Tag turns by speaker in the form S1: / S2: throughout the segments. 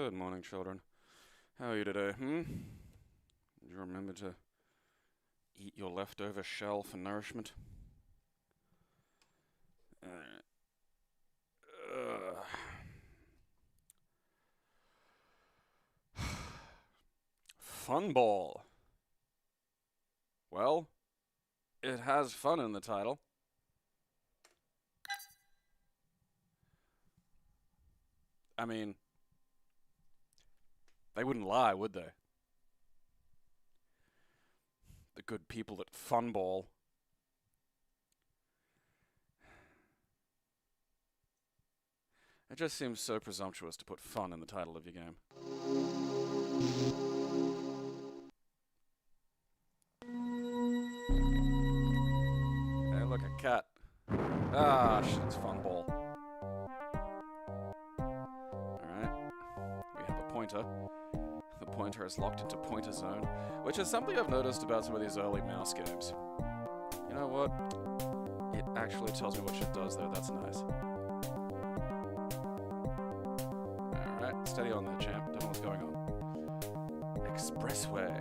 S1: Good morning, children. How are you today, Did you remember to eat your leftover shell for nourishment? Fun ball. Well, it has fun in the title. I mean, they wouldn't lie, would they? The good people at Fun Ball. It just seems so presumptuous to put fun in the title of your game. Hey, look, a cat. Ah, shit, it's Fun Ball. Alright. We have a pointer. The pointer is locked into pointer zone, which is something I've noticed about some of these early mouse games. You know what? It actually tells me what shit does there. That's nice. Alright, steady on there, champ. Don't know what's going on. Expressway.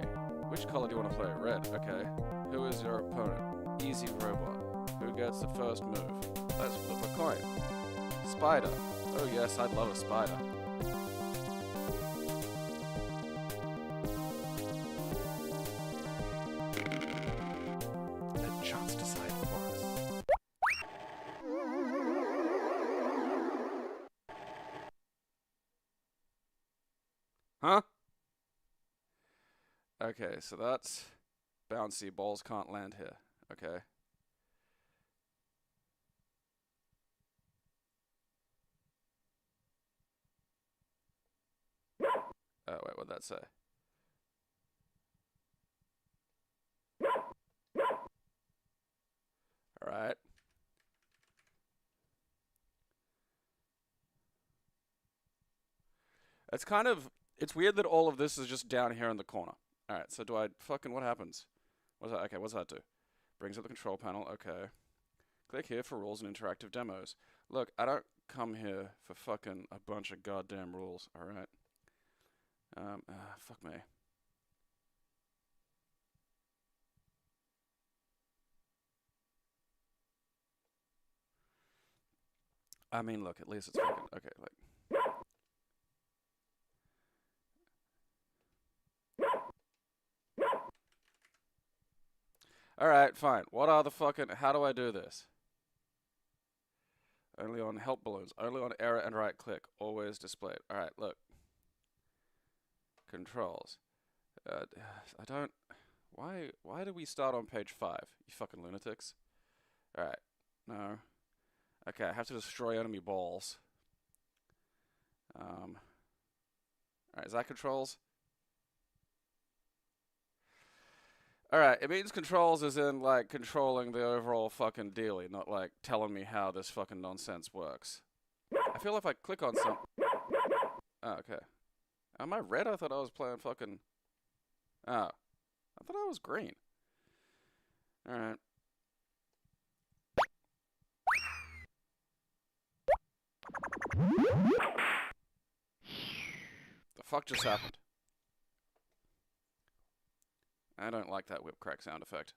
S1: Which color do you want to play? Red. Okay. Who is your opponent? Easy robot. Who gets the first move? Let's flip a coin. Spider. Oh yes, I'd love a spider. Let chance decide for us. Huh? Okay, so that's bouncy. Balls can't land here. Okay. Oh, wait, what'd that say? Alright. It's kind of... It's weird that all of this is just down here in the corner. Alright, so do I fucking... What happens? What's that? Okay, what's that do? Brings up the control panel. Okay. Click here for rules and interactive demos. Look, I don't come here for fucking a bunch of goddamn rules. Alright. Fuck me. I mean, look, at least it's fucking... Okay, like... Alright, fine. What are the fucking... How do I do this? Only on help balloons. Only on error and right click. Always displayed. Alright, look. Controls. I don't... Why do we start on page 5? You fucking lunatics. Alright. No. Okay, I have to destroy enemy balls. Alright, is that controls? Alright, it means controls as in, like, controlling the overall fucking dealie, not, like, telling me how this fucking nonsense works. I feel if I click on some... Oh, okay. Am I red? I thought I was playing fucking... Oh. I thought I was green. Alright. The fuck just happened? I don't like that whip crack sound effect.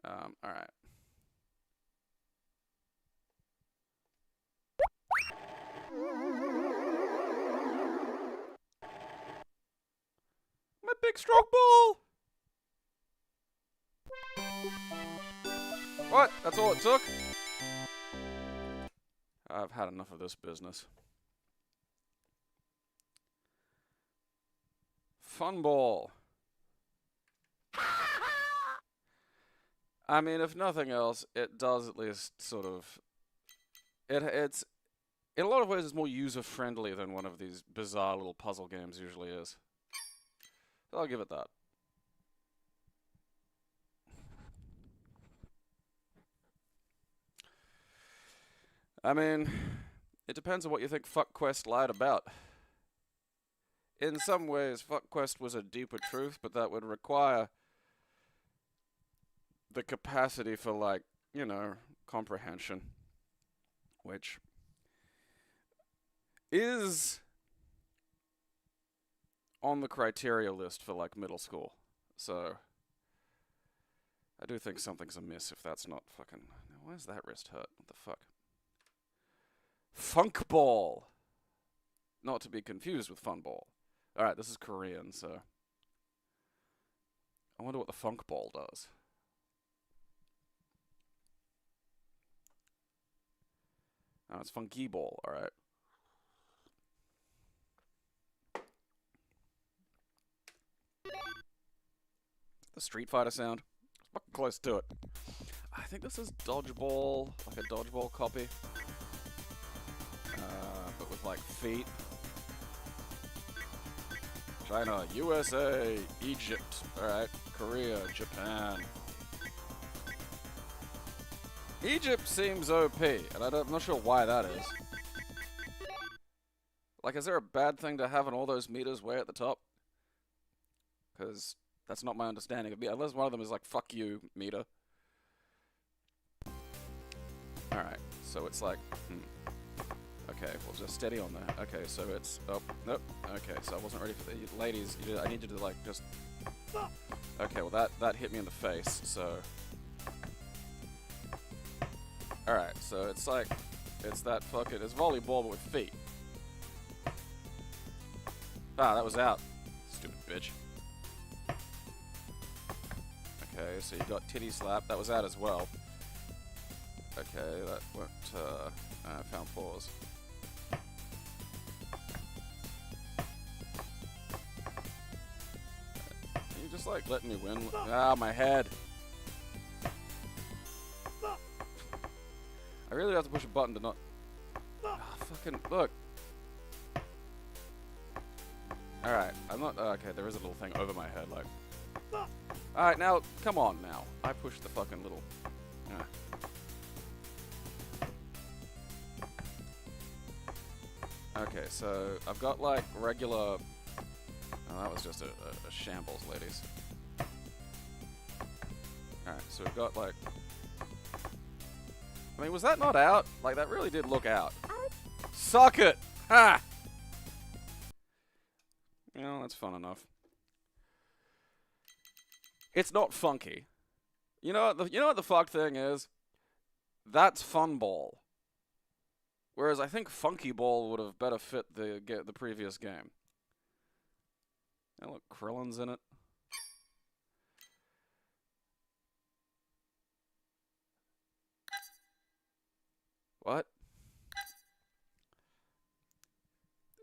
S1: Alright. My big strong ball! What? That's all it took? I've had enough of this business. Fun ball. I mean, if nothing else, it does at least sort of... It's... In a lot of ways, it's more user-friendly than one of these bizarre little puzzle games usually is. So I'll give it that. I mean, it depends on what you think FuckQuest lied about. In some ways, FuckQuest was a deeper truth, but that would require the capacity for, like, you know, comprehension. Which is on the criteria list for like middle school. So I do think something's amiss if that's not fucking. Now, why does that wrist hurt? What the fuck? Funk ball. Not to be confused with fun ball. All right, this is Korean, so I wonder what the funk ball does. Oh, it's funky ball. All right. The Street Fighter sound. It's fucking close to it. I think this is dodgeball, like a dodgeball copy, but with like feet. China, USA, Egypt. All right, Korea, Japan. Egypt seems OP, and I'm not sure why that is. Like, is there a bad thing to having all those meters way at the top? Because that's not my understanding of it. Unless one of them is like, fuck you, meter. Alright, so it's like, okay, well, just steady on there. Okay, so it's, oh, nope. Okay, so I wasn't ready for the, ladies, I need you to, like, just, okay, well, that hit me in the face, so. Alright, so it's like, it's that fucking, it's volleyball but with feet. Ah, that was out. Stupid bitch. Okay, so you got titty slap. That was out as well. Okay, that went, found pause. You just like letting me win. Ah, my head. I really have to push a button to not. Ah, fucking look. Alright, I'm not. Okay, there is a little thing over my head, like. Alright, now, come on now. I pushed the fucking little. Okay, so I've got like regular. Oh, that was just a shambles, ladies. Alright, so we've got like. I mean, was that not out? Like, that really did look out. Suck it! Ha! You know, that's fun enough. It's not funky. You know what the fuck thing is? That's fun ball. Whereas I think funky ball would have better fit the previous game. And look, Krillin's in it. What?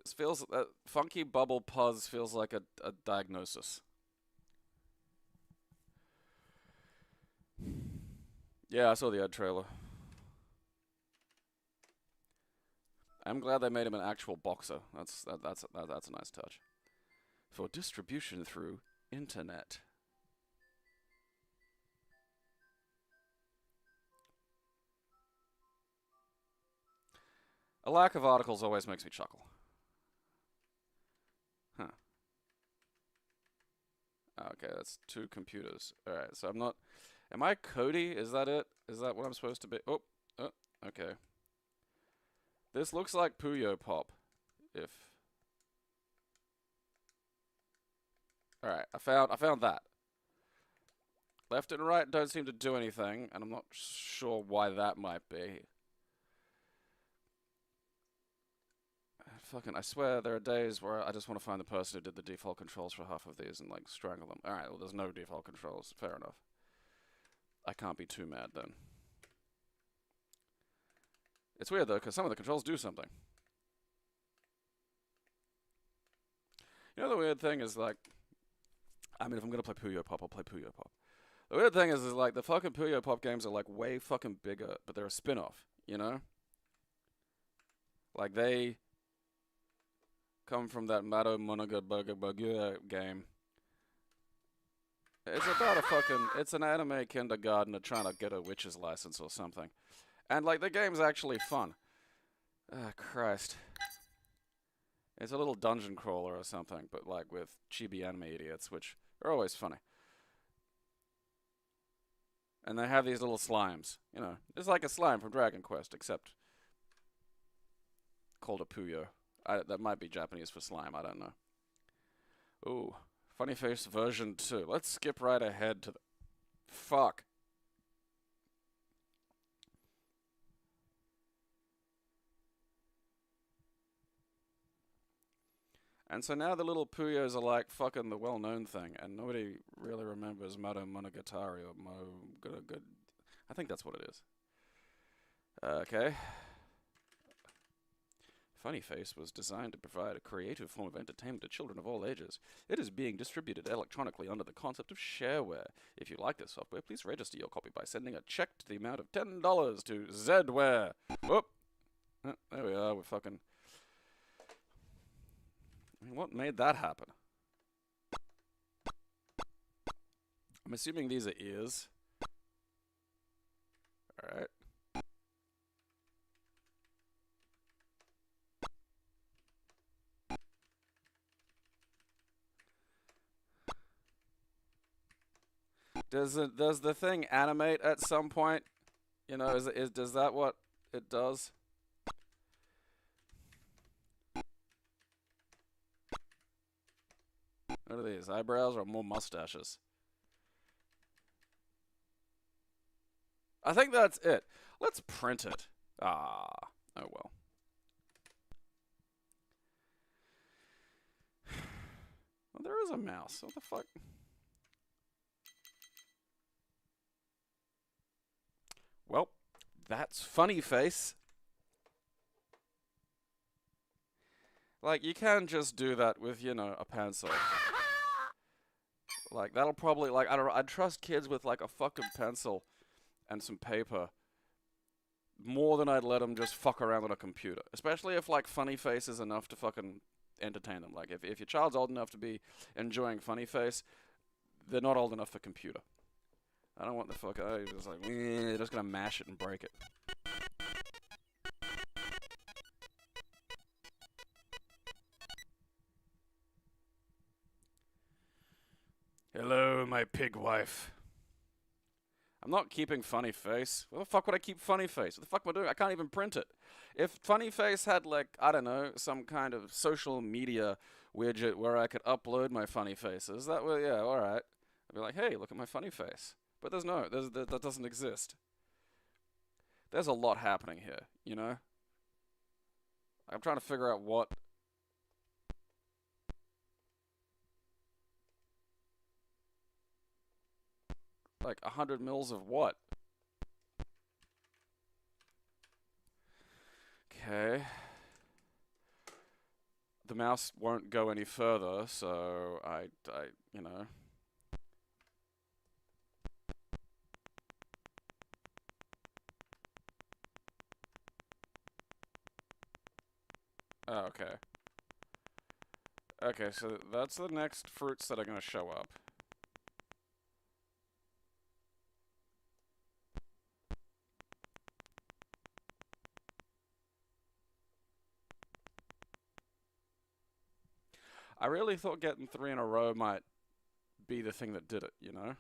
S1: This feels funky bubble puzz feels like a diagnosis. Yeah, I saw the ad trailer. I'm glad they made him an actual boxer. That's a nice touch. For distribution through internet. A lack of articles always makes me chuckle. Huh. Okay, that's 2 computers. Alright, so I'm not. Am I Cody? Is that it? Is that what I'm supposed to be? Oh, okay. This looks like Puyo Pop. If. Alright, I found that. Left and right don't seem to do anything, and I'm not sure why that might be. Fucking, I swear there are days where I just want to find the person who did the default controls for half of these and, like, strangle them. Alright, well, there's no default controls. Fair enough. I can't be too mad, then. It's weird, though, because some of the controls do something. You know, the weird thing is, like... I mean, if I'm gonna play Puyo Pop, I'll play Puyo Pop. The weird thing is like, the fucking Puyo Pop games are, like, way fucking bigger, but they're a spin-off, you know? Like, they... come from that Mado Monaga Burger Burger game. It's about a fucking... It's an anime kindergartner trying to get a witch's license or something. And, like, the game's actually fun. Ah, Christ. It's a little dungeon crawler or something, but, like, with chibi anime idiots, which are always funny. And they have these little slimes. You know, it's like a slime from Dragon Quest, except... called a Puyo. That might be Japanese for slime, I don't know. Ooh, Funny Face version 2. Let's skip right ahead to the... Fuck. And so now the little Puyos are like fucking the well-known thing, and nobody really remembers Mado Monogatari or Good. I think that's what it is. Okay. Funny Face was designed to provide a creative form of entertainment to children of all ages. It is being distributed electronically under the concept of shareware. If you like this software, please register your copy by sending a check to the amount of $10 to Zedware. Whoop. There we are. We're fucking... I mean, what made that happen? I'm assuming these are ears. Alright. Does the thing animate at some point? You know, does that what it does? What are these? Eyebrows or more mustaches? I think that's it. Let's print it. Ah, oh well. Well, there is a mouse. What the fuck? Well, that's Funny Face. Like, you can just do that with, you know, a pencil. Like, that'll probably, like, I don't know, I'd trust kids with, like, a fucking pencil and some paper more than I'd let them just fuck around on a computer. Especially if, like, Funny Face is enough to fucking entertain them. Like, if your child's old enough to be enjoying Funny Face, they're not old enough for computer. I don't want the fuck, just like, they're just gonna mash it and break it. Hello, my pig wife. I'm not keeping Funny Face. Where the fuck would I keep Funny Face? What the fuck am I doing? I can't even print it. If Funny Face had, like, I don't know, some kind of social media widget where I could upload my funny faces, that would, yeah, alright. I'd be like, hey, look at my funny face. But there's no, that doesn't exist. There's a lot happening here, you know? I'm trying to figure out what... Like, 100 mils of what? Okay. The mouse won't go any further, so I you know... Oh, okay. Okay, so that's the next fruits that are going to show up. I really thought getting 3 in a row might be the thing that did it, you know?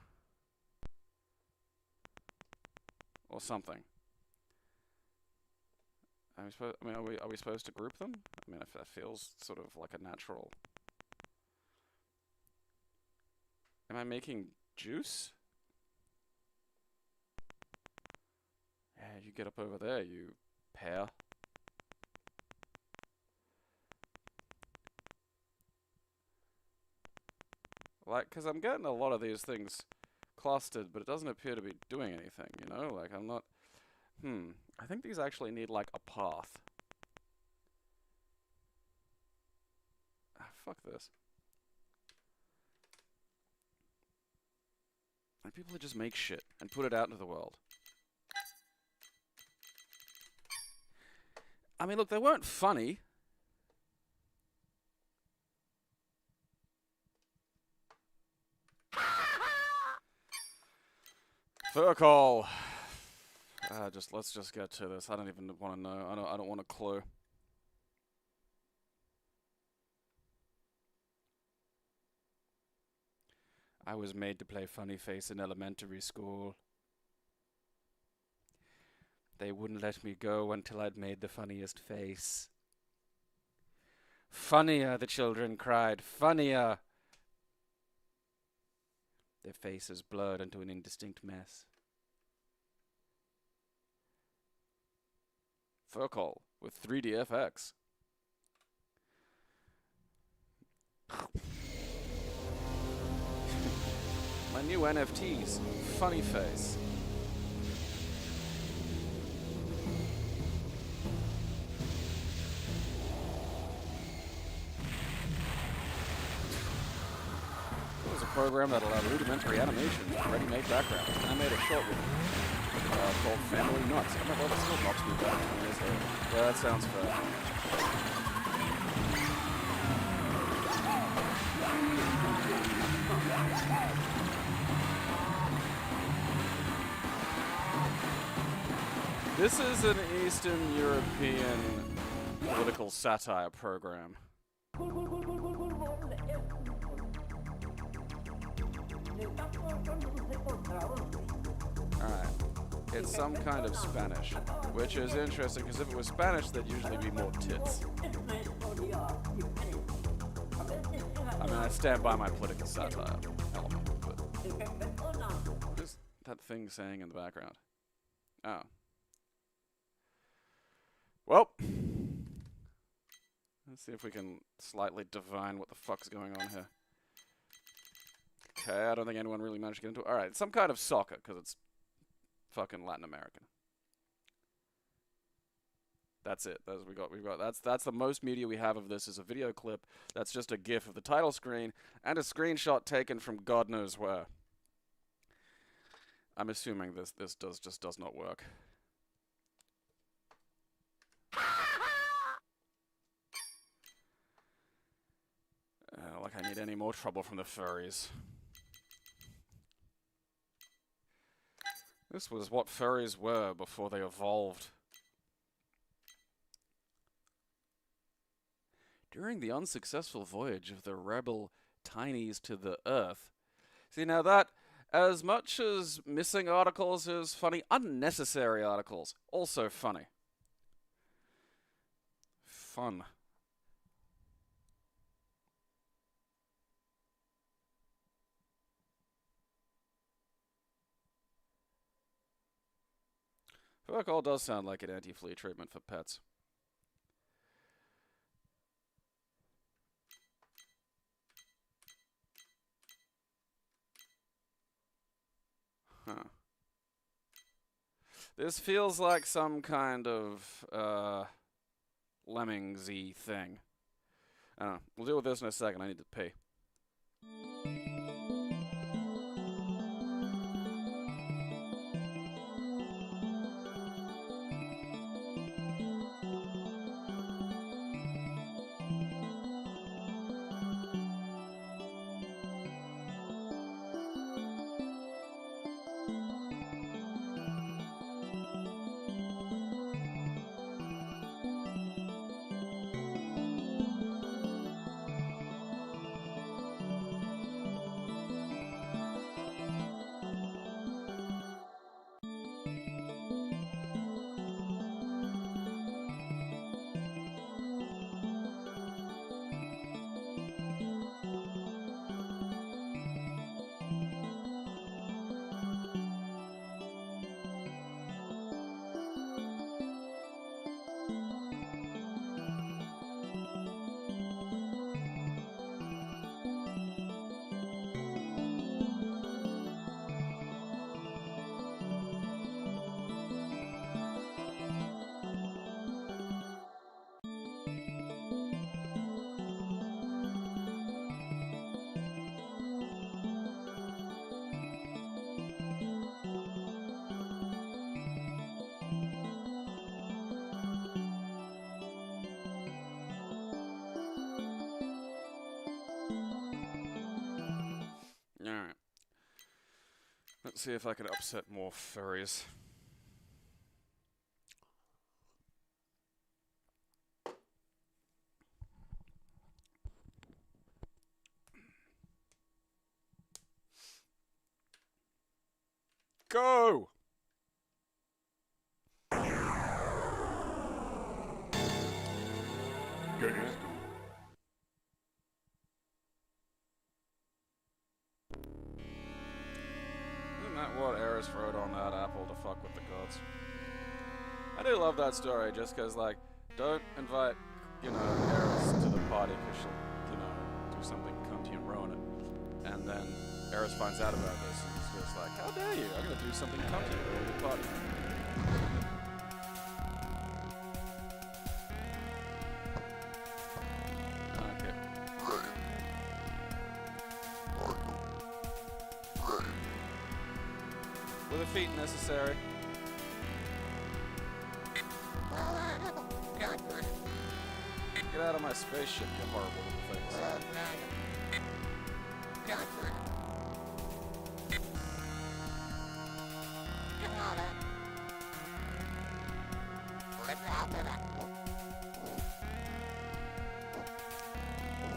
S1: Or something. Are we supposed to group them? I mean, if that feels sort of like a natural... Am I making juice? Yeah, you get up over there, you pear. Like, because I'm getting a lot of these things clustered, but it doesn't appear to be doing anything, you know? Like, I'm not... I think these actually need, like, a path. Ah, fuck this. Like, people just make shit and put it out into the world. I mean, look, they weren't funny. Fur call. Let's just get to this. I don't even want to know. I don't want a clue. I was made to play Funny Face in elementary school. They wouldn't let me go until I'd made the funniest face. Funnier, the children cried. Funnier. Their faces blurred into an indistinct mess. Twithole with 3DFX. My new NFTs, Funny Face. It was a program that allowed rudimentary animation with ready-made backgrounds. I made a short one called Family Nuts. Oh my god, this still knocks me back 20 years later. Yeah, that sounds fair. This is an Eastern European political satire program. Alright. It's some kind of Spanish, which is interesting because if it was Spanish, there'd usually be more tits. I mean, I stand by my political satire element, but what is that thing saying in the background? Oh. Well, let's see if we can slightly divine what the fuck's going on here. Okay, I don't think anyone really managed to get into it. Alright, some kind of soccer, because it's fucking Latin American. That's it. That's the most media we have of this is a video clip. That's just a GIF of the title screen and a screenshot taken from God knows where. I'm assuming this just does not work. Like I need any more trouble from the furries. This was what furries were before they evolved. During the unsuccessful voyage of the rebel tinies to the Earth. See, now that, as much as missing articles is funny, unnecessary articles, also funny. Fun. Twithole does sound like an anti-flea treatment for pets. Huh. This feels like some kind of, Lemmings-y thing. I don't know. We'll deal with this in a second. I need to pee. Alright. Let's see if I can upset more furries. Go!
S2: Goodness.
S1: fuck with the gods. I do love that story, just because, like, don't invite, you know, Eris to the party because she'll, you know, do something cunty and ruin it. And then Eris finds out about this and he's just like, how dare you? I'm gonna do something cunty and ruin the party. Okay. Were the feet necessary? Get out of my spaceship, you horrible little things.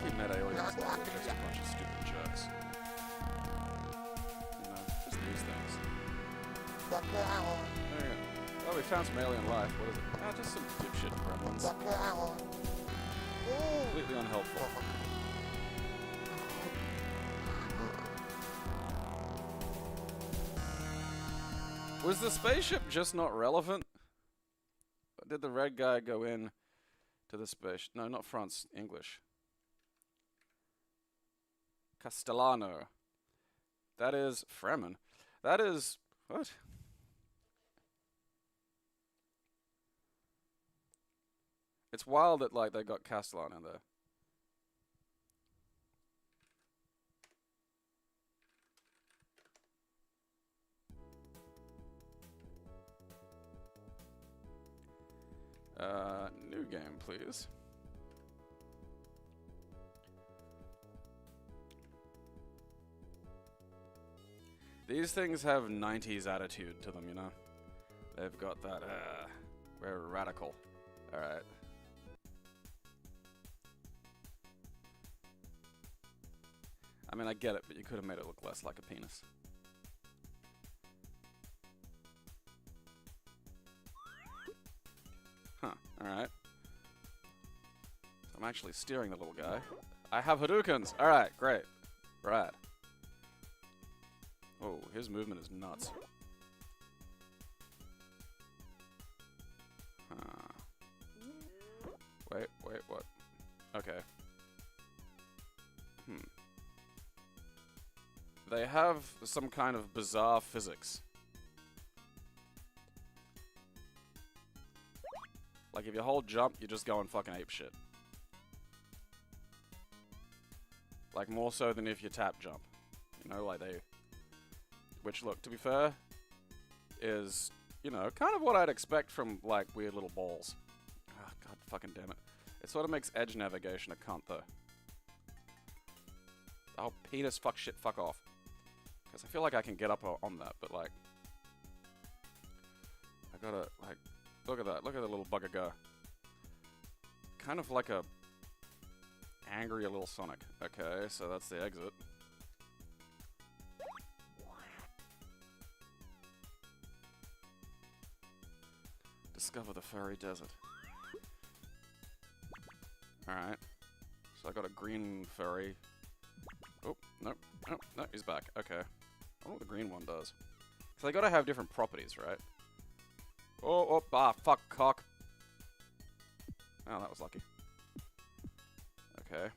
S1: We met aliens and we're just a bunch of stupid jerks. You know, just these things. There you go. Well, we found some alien life. What is it? Ah, just some dipshit gremlins. Completely unhelpful. Was the spaceship just not relevant? Or did the red guy go in to the space? No, not France. English. Castellano. That is Fremen. That is... what? It's wild that, like, they got Castellan in there. New game, please. These things have 90s attitude to them, you know? They've got that, very radical. Alright. I mean, I get it, but you could have made it look less like a penis. Huh, alright. So I'm actually steering the little guy. I have Hadoukens! Alright, great. Right. Oh, his movement is nuts. Wait, what? Okay. They have some kind of bizarre physics. Like, if you hold jump, you're just going fucking apeshit. Like, more so than if you tap jump. You know, like they... Which, look, to be fair, is, you know, kind of what I'd expect from, like, weird little balls. Ah, god fucking damn it. It sort of makes edge navigation a cunt, though. Oh, penis, fuck shit, fuck off. Because I feel like I can get up on that, but, like... I gotta, like... Look at that. Look at the little bugger go. Kind of like a... angry little Sonic. Okay, so that's the exit. Discover the furry desert. Alright. So I got a green furry. Oh, nope. Nope, no, he's back. Okay. I wonder what the green one does. So they gotta have different properties, right? Oh, fuck, cock. Oh, that was lucky. Okay.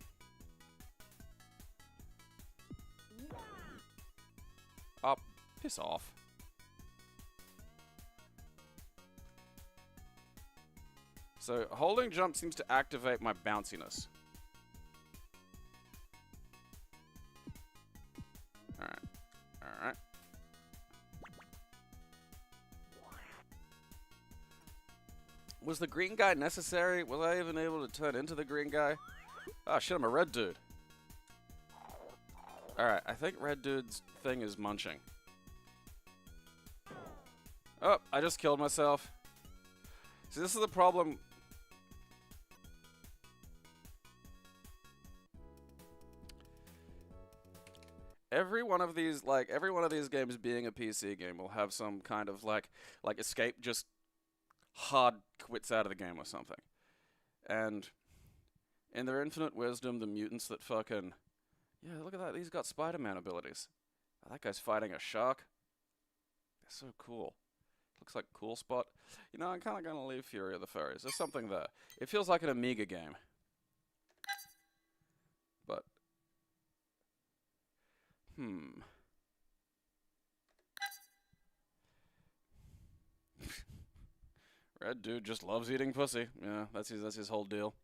S1: Oh, piss off. So, holding jump seems to activate my bounciness. Alright. Alright. Was the green guy necessary? Was I even able to turn into the green guy? Oh shit, I'm a red dude. Alright, I think red dude's thing is munching. Oh, I just killed myself. See, this is the problem. Every one of these games being a PC game will have some kind of like escape just hard quits out of the game or something. And in their infinite wisdom, the mutants that fucking... Yeah, look at that. He's got Spider-Man abilities. Oh, that guy's fighting a shark. They're so cool. Looks like a cool spot. You know, I'm kind of going to leave Fury of the Furries. There's something there. It feels like an Amiga game. But, Red dude just loves eating pussy. Yeah, that's his whole deal.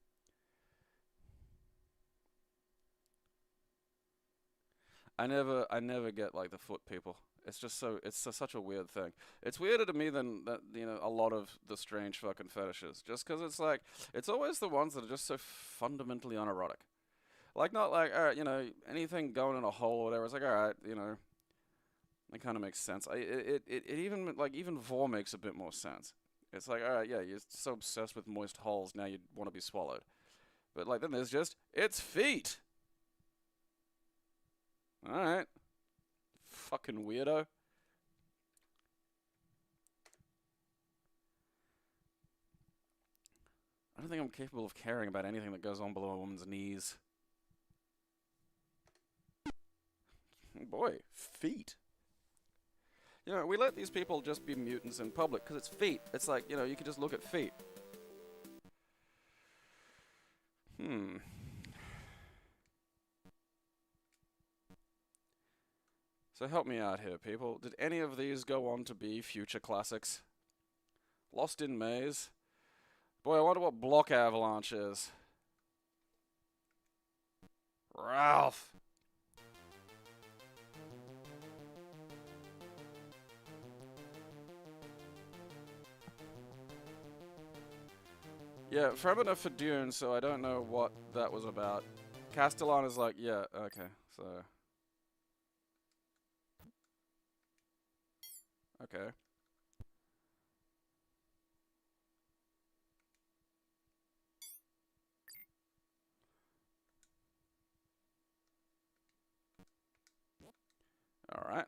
S1: I never get like the foot people. It's just such a weird thing. It's weirder to me than that, you know, a lot of the strange fucking fetishes. Just because it's like, it's always the ones that are just so fundamentally unerotic. Like, not like, alright, you know, anything going in a hole or whatever, it's like, alright, you know, it kind of makes sense. It even, like, even vor makes a bit more sense. It's like, alright, yeah, you're so obsessed with moist holes, now you want to be swallowed. But, like, then there's just, it's feet! Alright. Fucking weirdo. I don't think I'm capable of caring about anything that goes on below a woman's knees. Boy, feet. You know, we let these people just be mutants in public because it's feet. It's like, you know, you can just look at feet. So help me out here, people. Did any of these go on to be future classics? Lost in Maze? Boy, I wonder what Block Avalanche is. Ralph! Yeah, Fremina for Dune, so I don't know what that was about. Castellan is like, yeah, okay, so... Okay. Alright.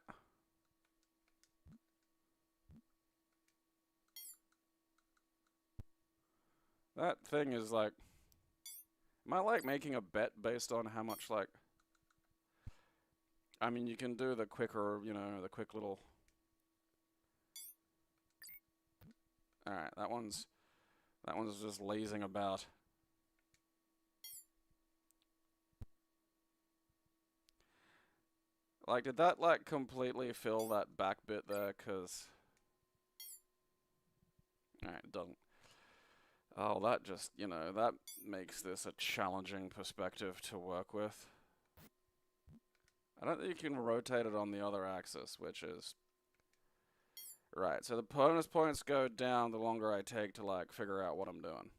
S1: That thing is like... Am I like making a bet based on how much like... I mean, you can do the quicker, you know, the quick little... Alright, that one's just lazing about. Like, did that, like, completely fill that back bit there? Because... Alright, it doesn't. Oh, that just, you know, that makes this a challenging perspective to work with. I don't think you can rotate it on the other axis, which is... Right, so the bonus points go down the longer I take to, like, figure out what I'm doing.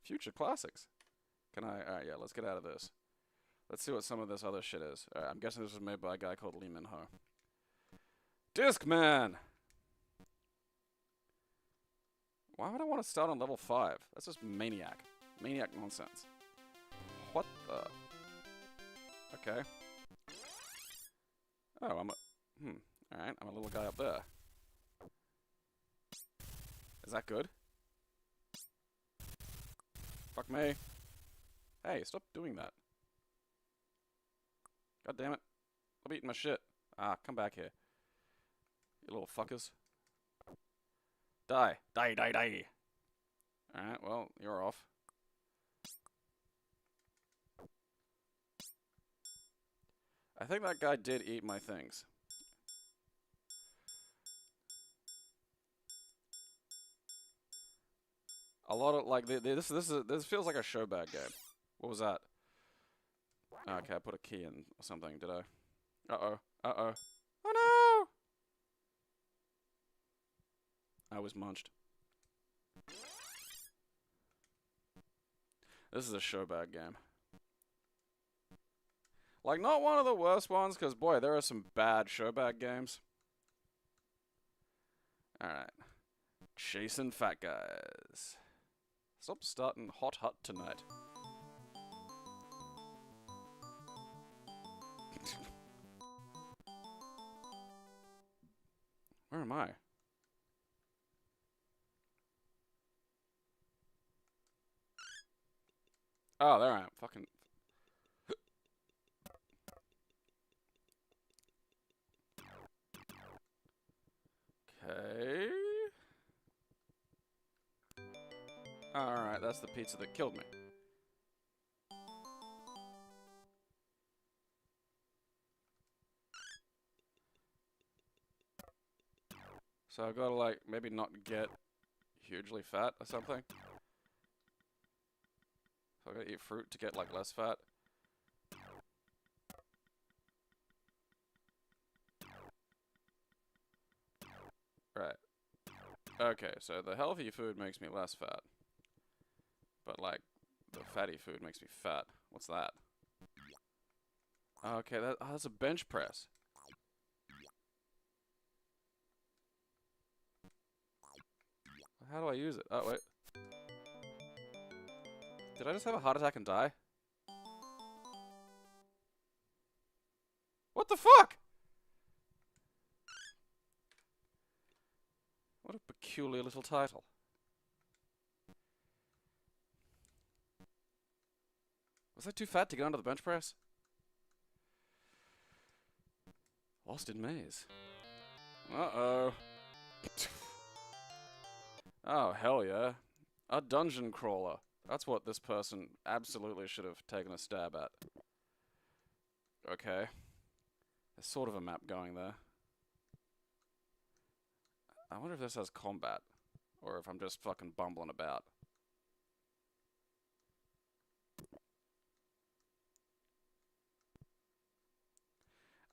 S1: Future classics. Can I... Alright, yeah, let's get out of this. Let's see what some of this other shit is. Alright, I'm guessing this was made by a guy called Lee Min-ho. Discman! Why would I want to start on level 5? That's just maniac. Maniac nonsense. What the... Okay. Oh, I'm a... Alright, I'm a little guy up there. Is that good? Fuck me. Hey, stop doing that. God damn it. I'm eating my shit. Ah, come back here. You little fuckers. Die. Die, die, die. Alright, well, you're off. I think that guy did eat my things. A lot of, like, this feels like a showbag game. What was that? Oh, okay, I put a key in or something, did I? Uh-oh. Uh-oh. Oh no! I was munched. This is a showbag game. Like, not one of the worst ones, because, boy, there are some bad showbag games. Alright. Chasing fat guys. Stop starting Hot Hut tonight. Where am I? Oh, there I am. Fucking... that's the pizza that killed me. So I gotta, like, maybe not get hugely fat or something. So I gotta eat fruit to get, like, less fat. Right. Okay, so the healthy food makes me less fat. But, like, the fatty food makes me fat. What's that? Okay, that's a bench press. How do I use it? Oh, wait. Did I just have a heart attack and die? What the fuck? What a peculiar little title. Was I too fat to get onto the bench press? Lost in maze. Uh-oh. Oh, hell yeah. A dungeon crawler. That's what this person absolutely should have taken a stab at. Okay. There's sort of a map going there. I wonder if this has combat. Or if I'm just fucking bumbling about.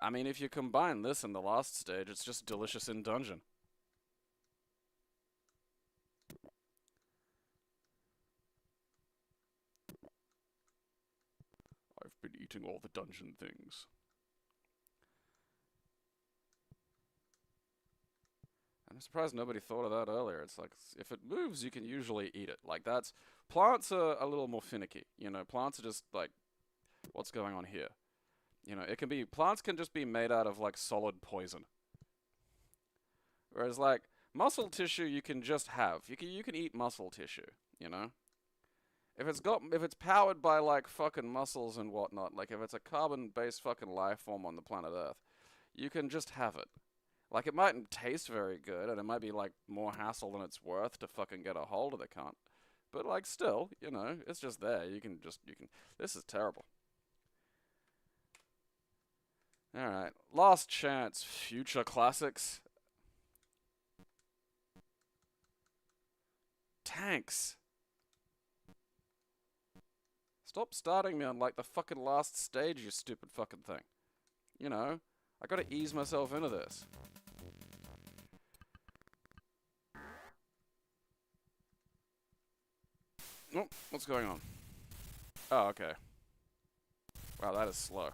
S1: I mean, if you combine this and the last stage, it's just delicious in dungeon. I've been eating all the dungeon things. I'm surprised nobody thought of that earlier. It's like, if it moves, you can usually eat it. Like, that's... Plants are a little more finicky. You know, plants are just, like, what's going on here? You know, it can be... Plants can just be made out of, like, solid poison. Whereas, like, muscle tissue you can just have. You can eat muscle tissue, you know? If it's powered by, like, fucking muscles and whatnot, like, if it's a carbon-based fucking life form on the planet Earth, you can just have it. Like, it mightn't taste very good, and it might be, like, more hassle than it's worth to fucking get a hold of the cunt. But, like, still, you know, it's just there. This is terrible. Alright, last chance, future classics. Tanks. Stop starting me on, like, the fucking last stage, you stupid fucking thing. You know, I gotta ease myself into this. Oh, what's going on? Oh, okay. Wow, that is slow.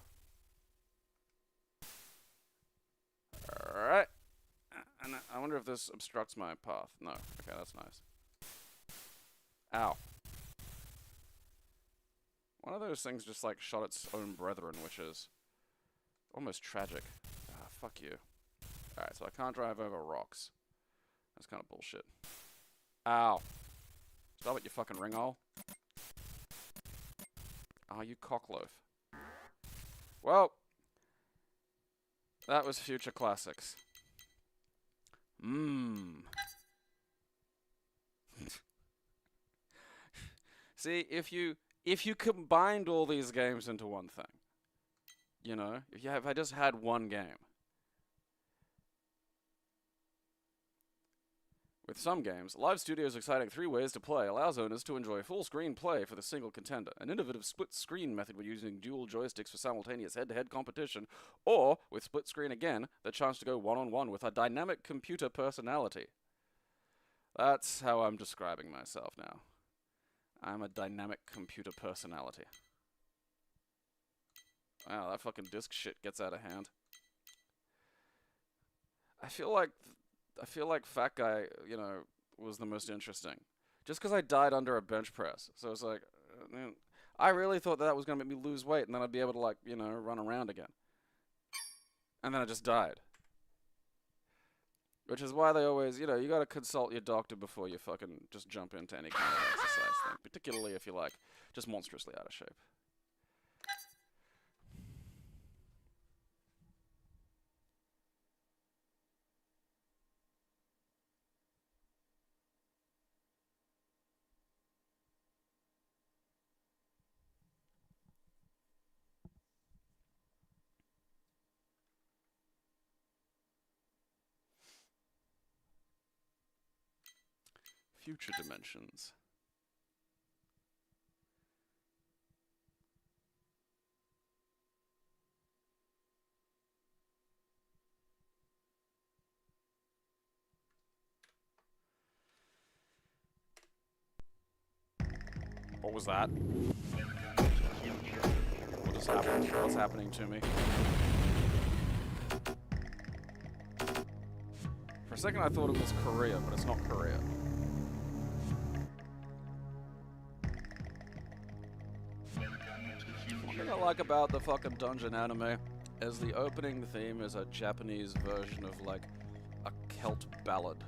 S1: Alright. And I wonder if this obstructs my path. No. Okay, that's nice. Ow. One of those things just, like, shot its own brethren, which is almost tragic. Ah, fuck you. Alright, so I can't drive over rocks. That's kind of bullshit. Ow. Stop it, you fucking ringhole. Ah, you cockloaf. Well, that was future classics. Mmm. See, if you combined all these games into one thing, you know, if I just had one game. With some games, Live Studio's exciting 3 ways to play allows owners to enjoy full-screen play for the single contender, an innovative split-screen method with using dual joysticks for simultaneous head-to-head competition, or, with split-screen again, the chance to go one-on-one with a dynamic computer personality. That's how I'm describing myself now. I'm a dynamic computer personality. Wow, that fucking disc shit gets out of hand. I feel like Fat Guy, you know, was the most interesting. Just because I died under a bench press. So it's like, I really thought that was going to make me lose weight and then I'd be able to, like, you know, run around again. And then I just died. Which is why they always, you know, you gotta consult your doctor before you fucking just jump into any kind of exercise thing. Particularly if you're, like, just monstrously out of shape. future dimensions. What was that? What just happened? What's happening to me? For a second I thought it was Korea, but it's not Korea. One thing I like about the fucking dungeon anime is the opening theme is a Japanese version of like a Celt ballad.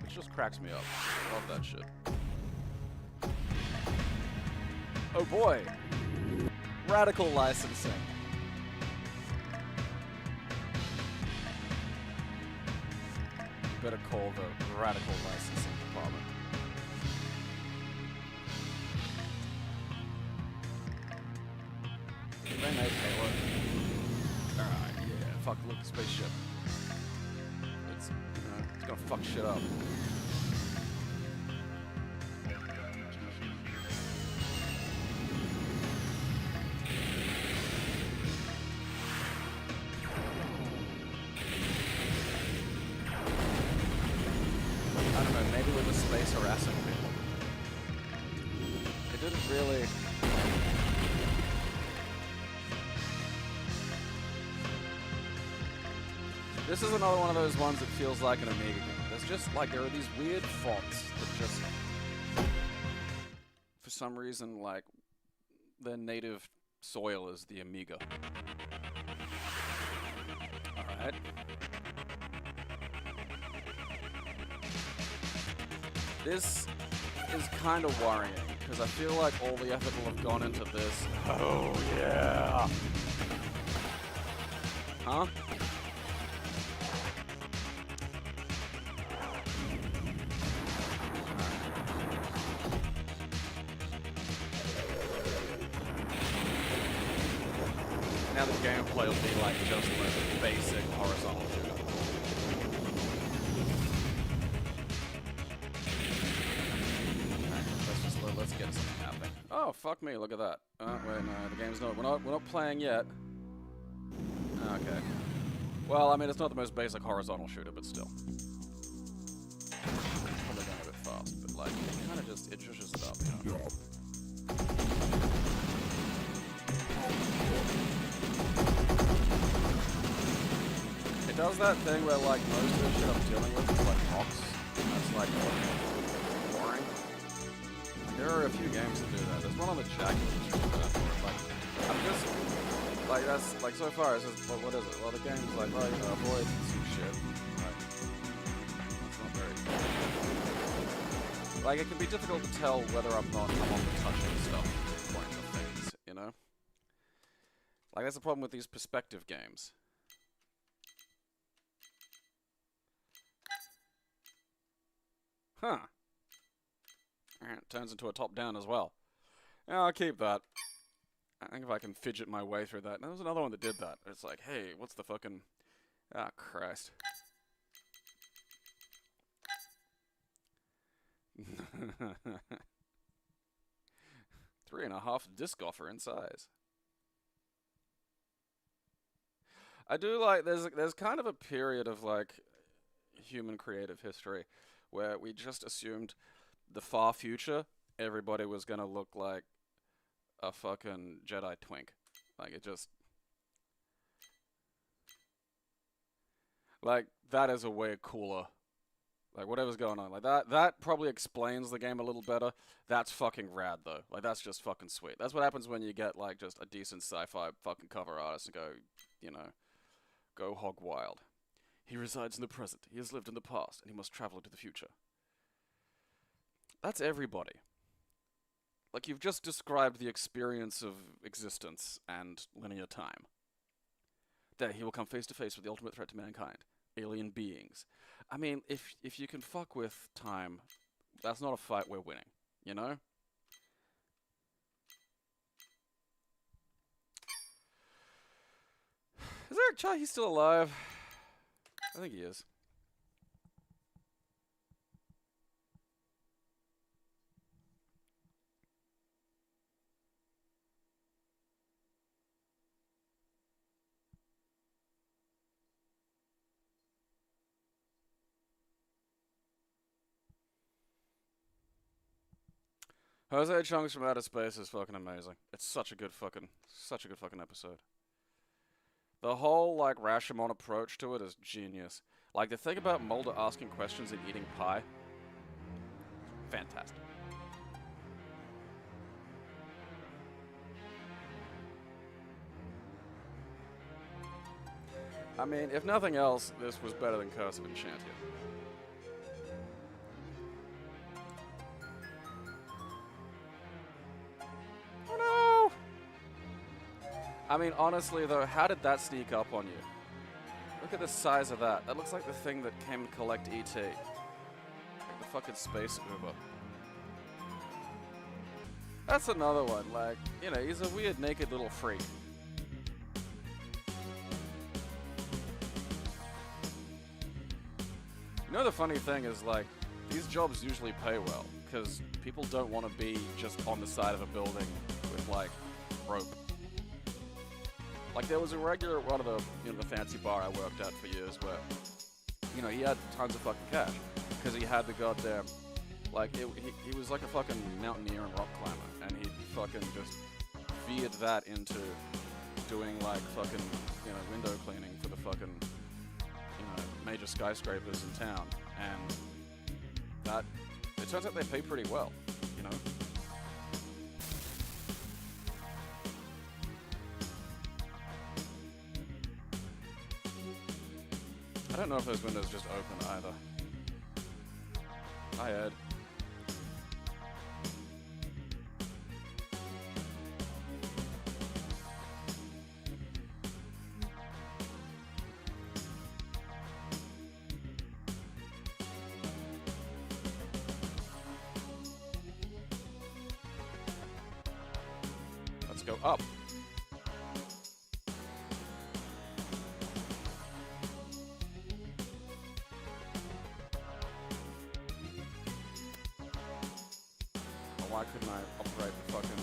S1: Which just cracks me up. I love that shit. Oh boy! Radical licensing. Better call the radical licensing department. Did they make Halo? Alright, yeah, fuck, look, spaceship. It's, you know, it's gonna fuck shit up. I don't know, maybe with the space harassing people. It didn't really... This is another one of those ones that feels like an Amiga game. There's just, like, there are these weird fonts that just... For some reason, like, their native soil is the Amiga. Alright. This is kind of worrying, because I feel like all the effort will have gone into this. Oh, yeah! Huh? Now the gameplay will be like just like basic horizontal shooter. Let's get something happening. Oh fuck me! Look at that. Oh wait, no, the game's not. We're not playing yet. Okay. Well, I mean, it's not the most basic horizontal shooter, but still. Probably going a bit fast, but like, it kind of just just it up, you know. It does that thing where like most of the shit I'm dealing with is like rocks. And that's like boring. There are a few games that do that. There's one on the Jack which is like I'm just like that's like so far it's just what is it? Well the game's like, oh you know, avoid some shit. Like that's not very like it can be difficult to tell whether I'm on the touching stuff point of things, you know? Like that's the problem with these perspective games. Huh. Alright, turns into a top-down as well. Yeah, I'll keep that. I think if I can fidget my way through that. There was another one that did that. It's like, hey, what's the fucking... Ah, Christ. 3.5 disc offer in size. I do like, there's kind of a period of, like, human creative history where we just assumed the far future, everybody was gonna look like a fucking Jedi twink. Like, it just... Like, that is a way cooler. Like, whatever's going on. Like, that probably explains the game a little better. That's fucking rad, though. Like, that's just fucking sweet. That's what happens when you get, like, just a decent sci-fi fucking cover artist and go, you know, go hog wild. He resides in the present. He has lived in the past, and he must travel into the future. That's everybody. Like, you've just described the experience of existence and linear time. There, he will come face to face with the ultimate threat to mankind. Alien beings. I mean, if you can fuck with time, that's not a fight we're winning, you know? Is there a child? He's still alive? I think he is. Jose Chunks from Outer Space is fucking amazing. It's such a good fucking episode. The whole, like, Rashomon approach to it is genius. Like, the thing about Mulder asking questions and eating pie, fantastic. I mean, if nothing else, this was better than Curse of Enchantia. Oh no! I mean, honestly though, how did that sneak up on you? Look at the size of that. That looks like the thing that came to collect E.T. Like the fucking space Uber. That's another one, like, you know, he's a weird naked little freak. You know, the funny thing is, like, these jobs usually pay well, because people don't want to be just on the side of a building with, like, rope. Like, there was a regular one of the, you know, the fancy bar I worked at for years where, you know, he had tons of fucking cash, because he had the goddamn, like, he was like a fucking mountaineer and rock climber, and he fucking just veered that into doing, like, fucking, you know, window cleaning for the fucking, you know, major skyscrapers in town, and that, it turns out they pay pretty well, you know? I don't know if those windows just open either. Hi, Ed. Let's go up. Why couldn't I operate the fucking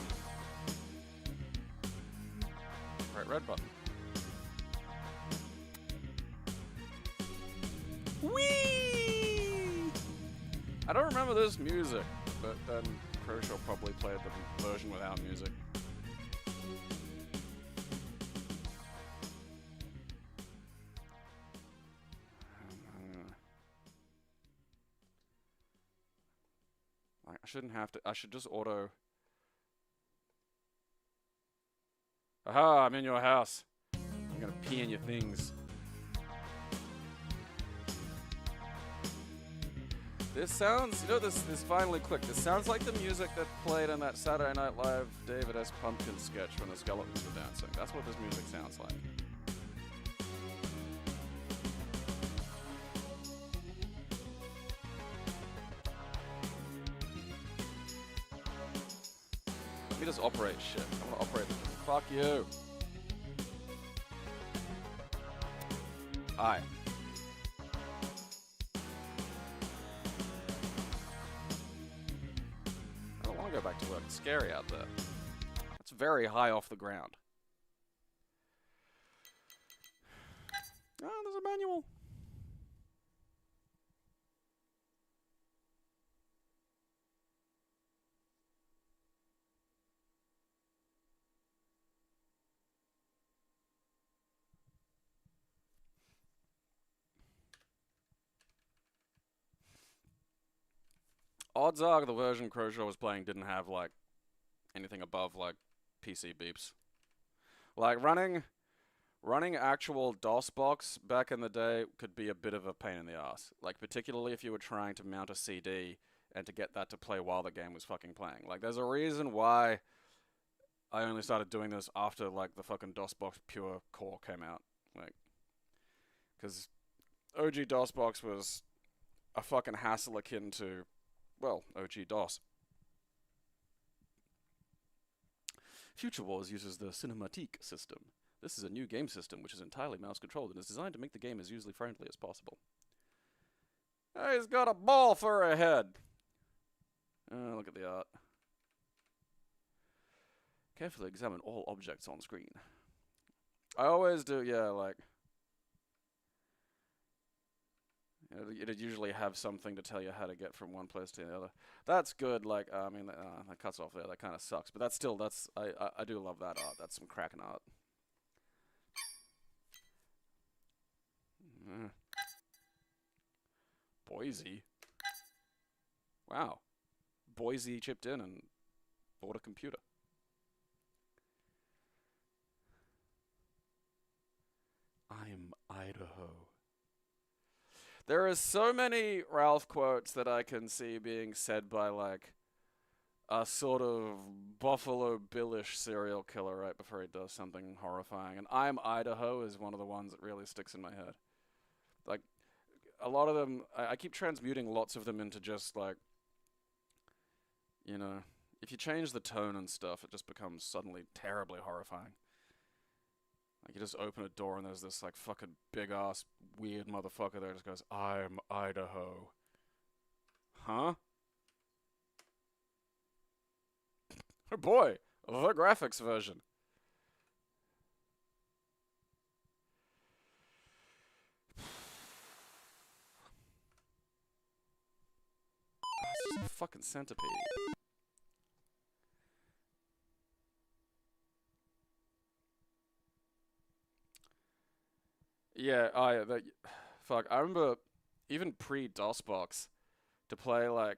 S1: right red button? Whee! I don't remember this music, but then Crucial probably played the version without music. I shouldn't have to. I should just auto. Aha! I'm in your house. I'm gonna pee in your things. This sounds, you know, this finally clicked. This sounds like the music that played in that Saturday Night Live David S. Pumpkin sketch when the skeletons were dancing. That's what this music sounds like. Let me just operate shit. I want to operate the... Fuck you. Hi. I don't want to go back to work. It's scary out there. It's very high off the ground. Oh, there's a manual. Odds are the version Croshaw was playing didn't have, like, anything above, like, PC beeps. Like, running actual DOSBox back in the day could be a bit of a pain in the ass. Like, particularly if you were trying to mount a CD and to get that to play while the game was fucking playing. Like, there's a reason why I only started doing this after, like, the fucking DOSBox Pure core came out. Like, because OG DOSBox was a fucking hassle akin to, well, OG DOS. Future Wars uses the Cinematique system. This is a new game system which is entirely mouse controlled and is designed to make the game as user-friendly as possible. Hey, he's got a ball for a head. Oh, look at the art. Carefully examine all objects on screen. I always do, yeah, like... It'd usually have something to tell you how to get from one place to the other. That's good. Like, I mean, that cuts off there. That kind of sucks. But that's still, I do love that art. That's some cracking art. Boise. Wow. Boise chipped in and bought a computer. I'm Idaho. There are so many Ralph quotes that I can see being said by, like, a sort of Buffalo Billish serial killer right before he does something horrifying. And I'm Idaho is one of the ones that really sticks in my head. Like, a lot of them, I keep transmuting lots of them into just, like, you know, if you change the tone and stuff, it just becomes suddenly terribly horrifying. Like, you just open a door and there's this, like, fucking big-ass weird motherfucker there just goes, I'm Idaho. Huh? Oh boy, the graphics version. It's just a fucking centipede. Yeah, fuck, I remember even pre-DOSBox to play, like,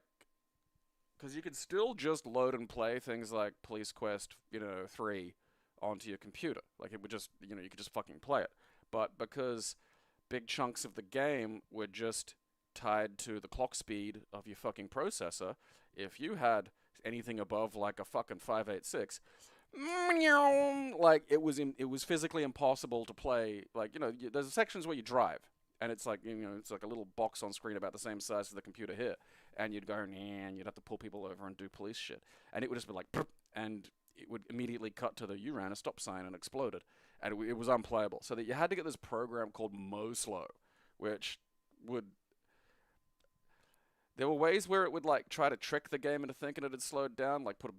S1: because you could still just load and play things like Police Quest, 3 onto your computer. Like, it would just, you could just fucking play it. But because big chunks of the game were just tied to the clock speed of your fucking processor, if you had anything above, like, a fucking 586, like, it was physically impossible to play. Like, there's sections where you drive, and it's like, it's like a little box on screen about the same size as the computer here, and you'd go, and you'd have to pull people over and do police shit, and it would just be like, and it would immediately cut to you ran a stop sign and exploded, and it was unplayable. So that you had to get this program called Moslow, which would... There were ways where it would, like, try to trick the game into thinking it had slowed down, like put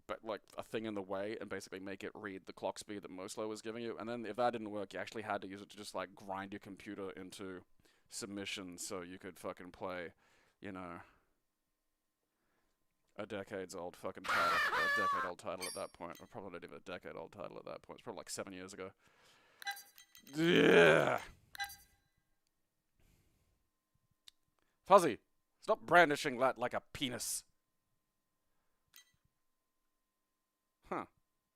S1: a thing in the way and basically make it read the clock speed that Moslow was giving you. And then if that didn't work, you actually had to use it to just, like, grind your computer into submission so you could fucking play, a decades-old fucking title. A decade-old title at that point. Or probably not even a decade-old title at that point. It's probably like 7 years ago. Yeah. Fuzzy. Stop brandishing that like a penis. Huh.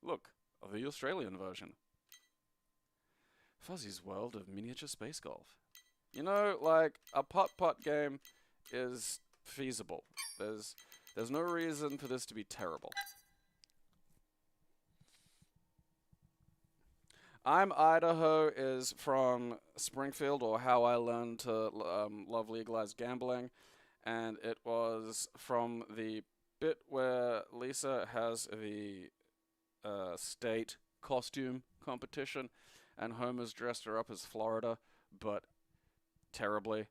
S1: Look, the Australian version. Fuzzy's World of Miniature Space Golf. Like, a putt-putt game is feasible. There's no reason for this to be terrible. I'm Idaho is from Springfield, or How I Learned to Love Legalized Gambling. And it was from the bit where Lisa has the state costume competition, and Homer's dressed her up as Florida, but terribly.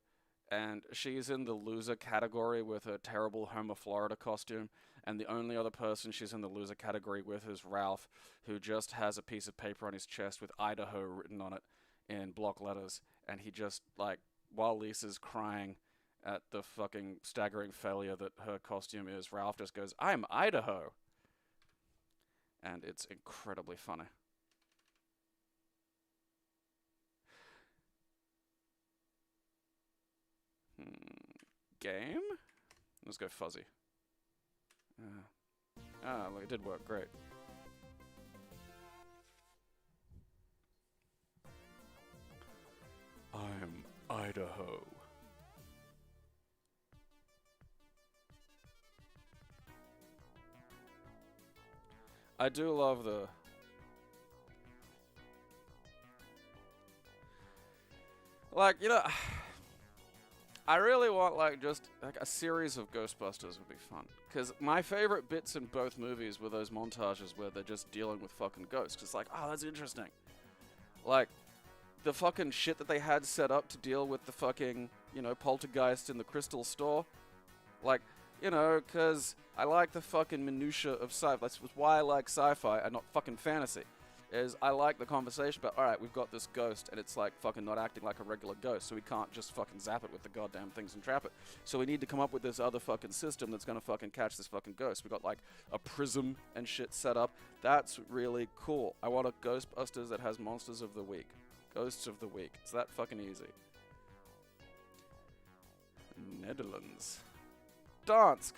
S1: And she's in the loser category with her terrible Homer Florida costume, and the only other person she's in the loser category with is Ralph, who just has a piece of paper on his chest with Idaho written on it in block letters, and he just, like, while Lisa's crying at the fucking staggering failure that her costume is, Ralph just goes, I'm Idaho. And it's incredibly funny. Game? Let's go Fuzzy. Look, it did work. Great. I'm Idaho. I do love the... Like, I really want, like, just, like, a series of Ghostbusters would be fun. Because my favorite bits in both movies were those montages where they're just dealing with fucking ghosts. It's like, oh, that's interesting. Like, the fucking shit that they had set up to deal with the fucking, poltergeist in the crystal store. Like, because I like the fucking minutia of sci-fi. That's why I like sci-fi and not fucking fantasy. is I like the conversation, but alright, we've got this ghost, and it's like fucking not acting like a regular ghost, so we can't just fucking zap it with the goddamn things and trap it. So we need to come up with this other fucking system that's gonna fucking catch this fucking ghost. We got like a prism and shit set up. That's really cool. I want a Ghostbusters that has monsters of the week. Ghosts of the week. It's that fucking easy. Netherlands. Dansk!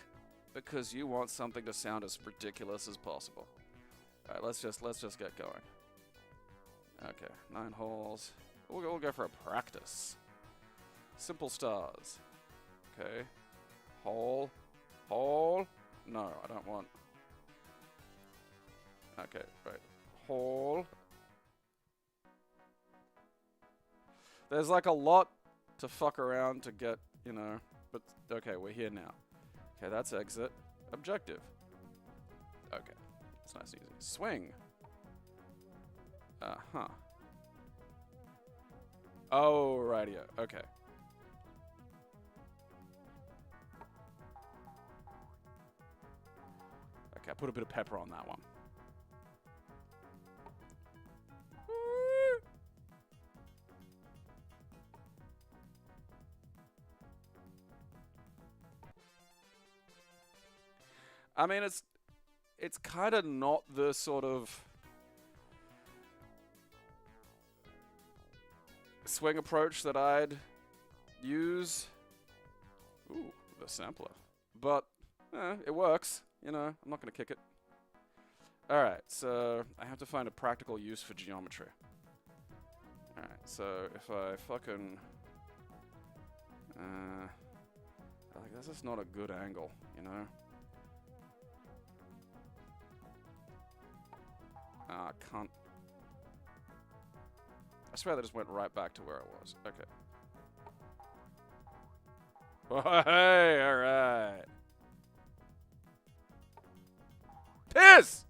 S1: Because you want something to sound as ridiculous as possible. Alright, let's just get going. Okay, 9 holes. We'll go for a practice. Simple stars. Okay. Hole. Hole. No, I don't want. Okay, right. Hole. There's like a lot to fuck around to get, you know, but okay, we're here now. Okay, that's exit. Objective. Okay. It's nice and easy. Swing. Huh. Oh, rightio. Okay. Okay, I put a bit of pepper on that one. I mean, it's kind of not the sort of swing approach that I'd use. Ooh, the sampler. But, it works. You know, I'm not going to kick it. Alright, so I have to find a practical use for geometry. Alright, so if I fucking... like, this is not a good angle, you know? I can't... I swear that just went right back to where it was. Okay. Oh, hey, alright. Piss!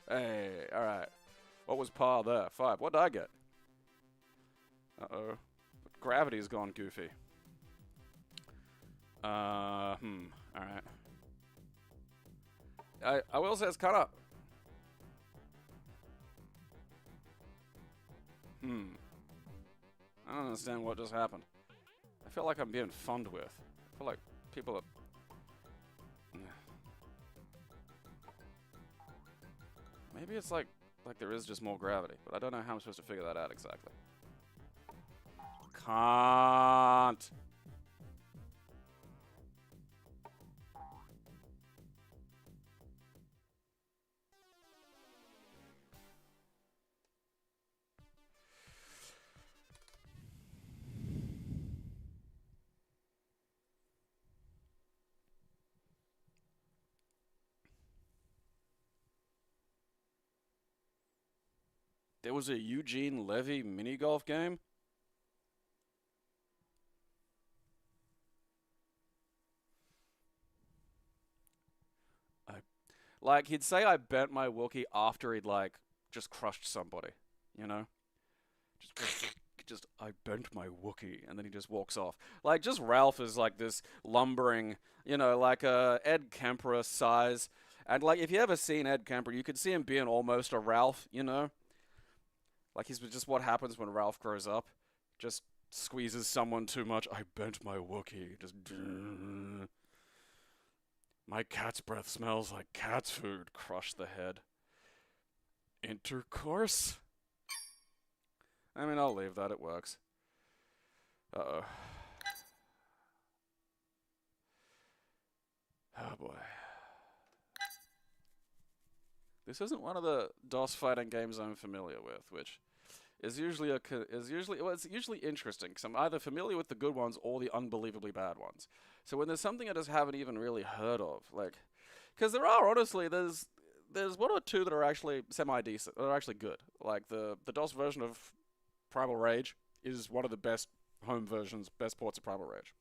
S1: Hey, alright. What was par there? 5. What did I get? Uh-oh. Gravity's gone goofy. Alright. I will say it's kind of... I don't understand what just happened. I feel like I'm being funned with. I feel like people are... Maybe it's like there is just more gravity, but I don't know how I'm supposed to figure that out exactly. Can't. There was a Eugene Levy mini golf game? Like, he'd say I bent my Wookiee after he'd, like, just crushed somebody, you know? Just, I bent my Wookiee, and then he just walks off. Like, just Ralph is, like, this lumbering, you know, like a Ed Kemper size. And, like, if you ever seen Ed Kemper, you could see him being almost a Ralph, you know? Like, he's just what happens when Ralph grows up. Just squeezes someone too much. I bent my Wookiee. Just... My cat's breath smells like cat's food. Crush the head. Intercourse? I mean, I'll leave that. It works. Uh-oh. Oh, boy. This isn't one of the DOS fighting games I'm familiar with, which is usually it's usually interesting because I'm either familiar with the good ones or the unbelievably bad ones. So when there's something I just haven't even really heard of, like, because there are honestly there's one or two that are actually semi-decent, that are actually good. Like the DOS version of Primal Rage is one of the best home versions, best ports of Primal Rage.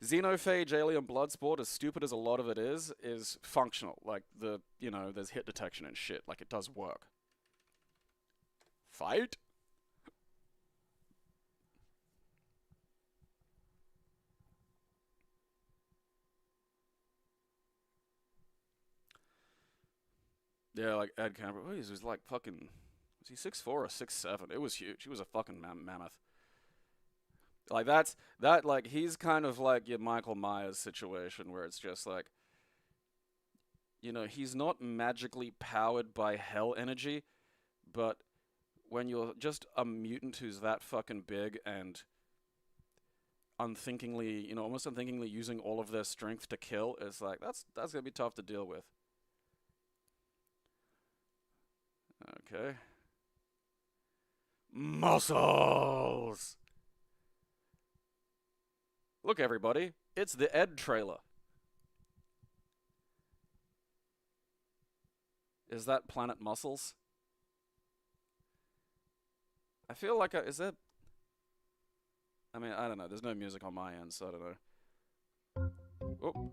S1: Xenophage Alien Bloodsport, as stupid as a lot of it is functional. Like, there's hit detection and shit. Like, it does work. Fight? Yeah, like Ed Camber. Oh, he was like fucking. Was he 6'4" or 6'7"? It was huge. He was a fucking mammoth. Like that. Like he's kind of like your Michael Myers situation, where it's just like, he's not magically powered by hell energy, but when you're just a mutant who's that fucking big and unthinkingly, almost unthinkingly using all of their strength to kill, it's like that's gonna be tough to deal with. Okay. Muscles! Look, everybody, it's the Ed trailer. Is that Planet Muscles? I feel like is that... I mean, I don't know. There's no music on my end, so I don't know. Oh.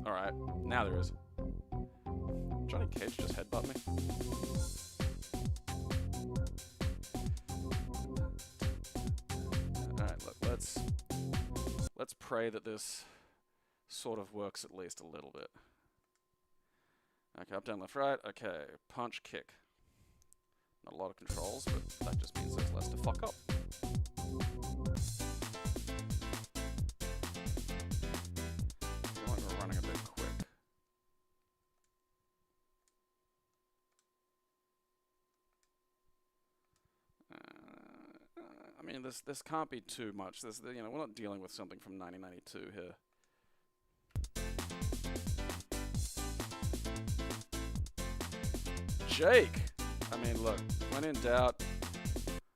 S1: Alright, now there is. Johnny Cage just headbutt me. Alright, let's pray that this sort of works at least a little bit. Okay, up, down, left, right. Okay, punch, kick. Not a lot of controls, but that just means there's less to fuck up. We're running a bit quick. I mean, this can't be too much. We're not dealing with something from 1992 here. Jake! I mean, look, when in doubt,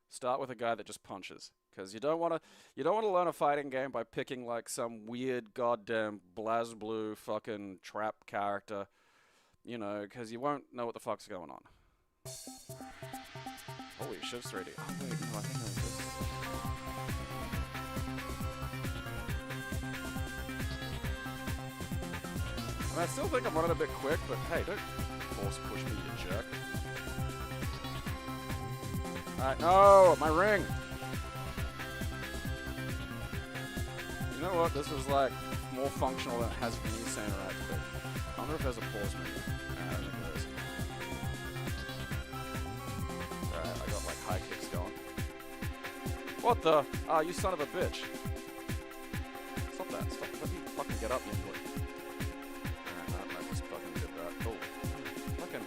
S1: start with a guy that just punches. Because you don't want to learn a fighting game by picking, like, some weird goddamn BlazBlue fucking trap character. Because you won't know what the fuck's going on. Holy shit's 3D. Oh, wait, no, I think I this. I still think I'm running a bit quick, but hey, don't force push me, you jerk. Alright, no! My ring! You know what? This was like more functional than it has been insane right to be. I wonder if there's a pause menu. I don't think there is. Alright, I got like high kicks going. What the? Ah, you son of a bitch. Stop that. Stop. Let me fucking get up, you foot. Alright, I just fucking did that. Oh. Fucking.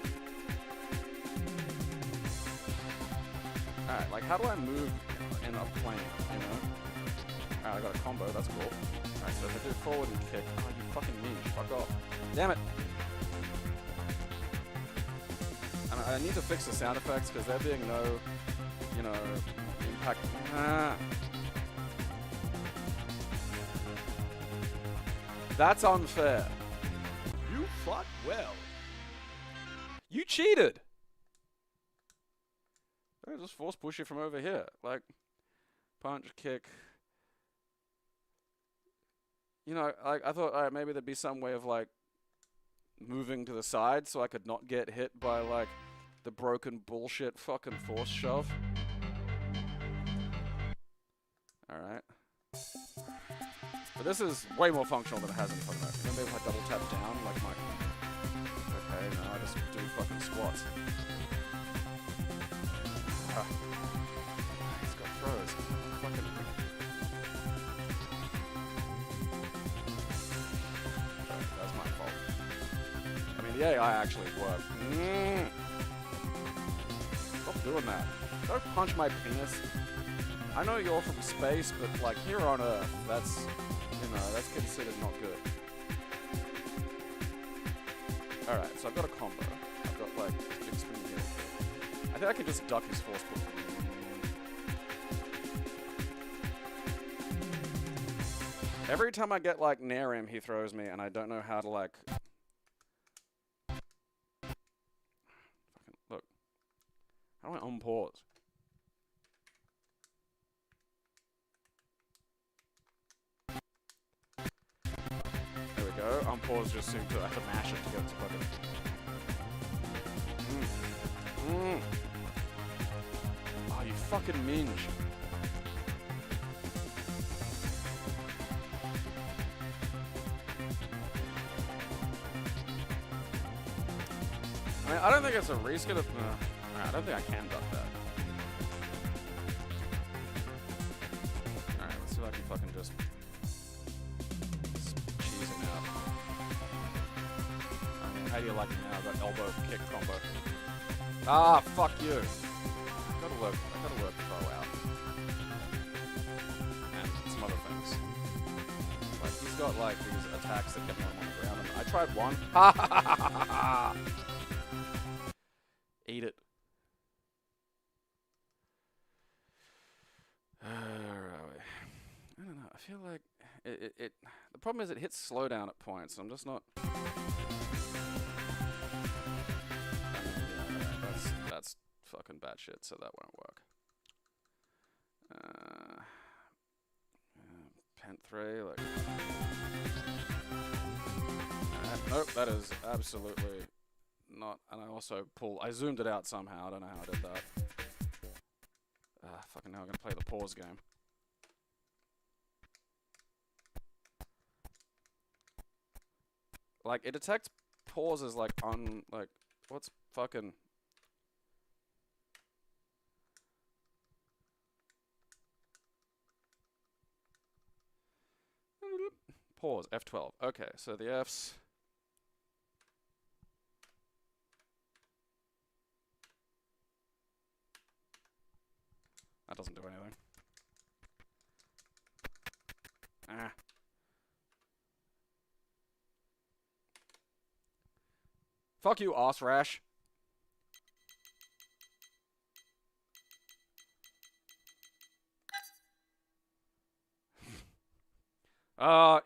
S1: Alright, like how do I move in a plane, Alright, I got a combo, that's cool. Alright, so if I do forward and kick, oh, you fucking ninja, fuck off. Damn it! And I need to fix the sound effects, because there being no, impact. That's unfair. You fought well. You cheated! I just force push you from over here. Like, punch, kick. I thought, alright, maybe there'd be some way of, like, moving to the side so I could not get hit by, like, the broken bullshit fucking force shove. Alright. But this is way more functional than it has in the fucking life. Maybe if I double tap down, like my... Okay, no, I just do fucking squats. He's got throws. Fucking... That's my fault. I mean, the AI actually worked. Stop doing that. Don't punch my penis. I know you're from space, but like here on Earth, that's, that's considered not good. Alright, so I've got a combo. I've got like big spin here. I think I can just duck his force push. Every time I get like near him, he throws me, and I don't know how to like... Fucking look. How do I unpause? There we go. Unpause just seemed to have to mash it to get it to fucking... Oh, you fucking minge. I mean, I don't think it's a reskin of... I don't think I can duck that. Alright, let's see if I can fucking just cheese him out. I mean, how do you like it now? I've got elbow kick combo. Ah, fuck you. I gotta work throw out. And some other things. Like, he's got like these attacks that get me on the ground, and I tried one. Ha ha ha ha ha! Eat it. I don't know. I feel like it. The problem is it hits slowdown at points. I'm just not. That's fucking bad shit. So that won't work. Pent 3, like. Nope. That is absolutely not. And I also I zoomed it out somehow. I don't know how I did that. Fucking now I'm gonna play the pause game. Like, it detects pauses like like, what's fucking... Pause, F12. Okay, so the Fs... That doesn't do anything. Ah. Fuck you, ass rash.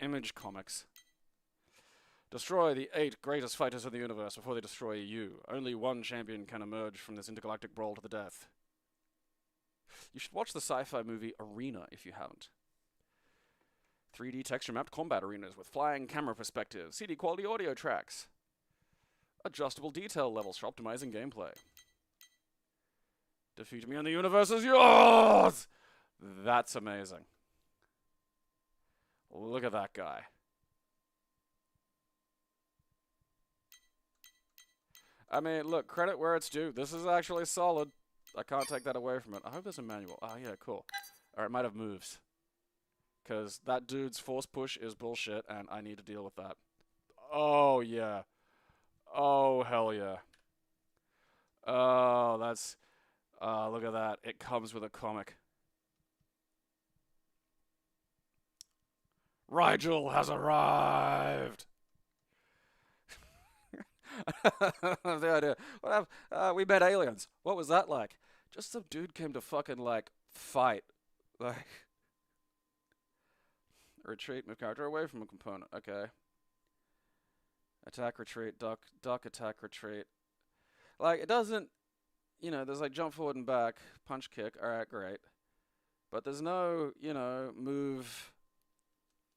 S1: Image comics. Destroy the 8 greatest fighters of the universe before they destroy you. Only one champion can emerge from this intergalactic brawl to the death. You should watch the sci-fi movie Arena if you haven't. 3D texture-mapped combat arenas with flying camera perspectives, CD quality audio tracks, adjustable detail levels for optimizing gameplay. Defeat me and the universe is yours! That's amazing. Look at that guy. I mean, look, credit where it's due. This is actually solid. I can't take that away from it. I hope there's a manual. Oh, yeah, cool. Alright, might have moves. Because that dude's force push is bullshit, and I need to deal with that. Oh, yeah. Oh, hell yeah. Oh, that's... look at that. It comes with a comic. Rigel has arrived! I have the idea. We met aliens. What was that like? Just some dude came to fucking, like, fight. Like... Retreat, move character away from a component. Okay. Attack, retreat, duck, attack, retreat. Like, it doesn't... You know, there's, like, jump forward and back, punch, kick. Alright, great. But there's no, you know, move...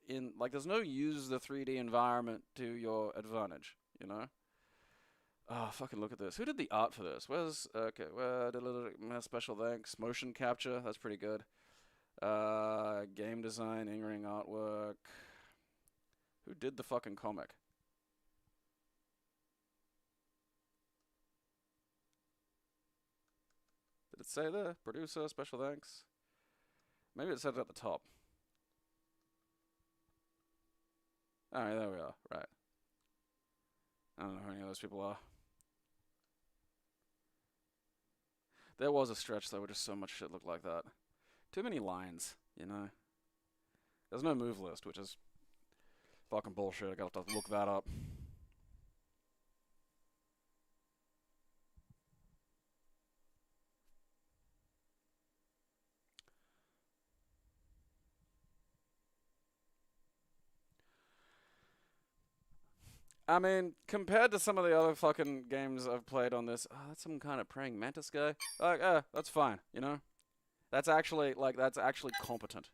S1: in... Like, there's no use the 3D environment to your advantage, you know? Oh, fucking look at this. Who did the art for this? Where's... Okay, special thanks. Motion capture, that's pretty good. Game design, in-ring artwork. Who did the fucking comic? Did it say there? Producer, special thanks? Maybe it said it at the top. Alright, there we are. Right. I don't know who any of those people are. There was a stretch, though, where just so much shit looked like that. Too many lines, you know? There's no move list, which is fucking bullshit. I gotta have to look that up. I mean, compared to some of the other fucking games I've played on this, that's some kind of praying mantis guy. Like, that's fine, you know? That's actually competent.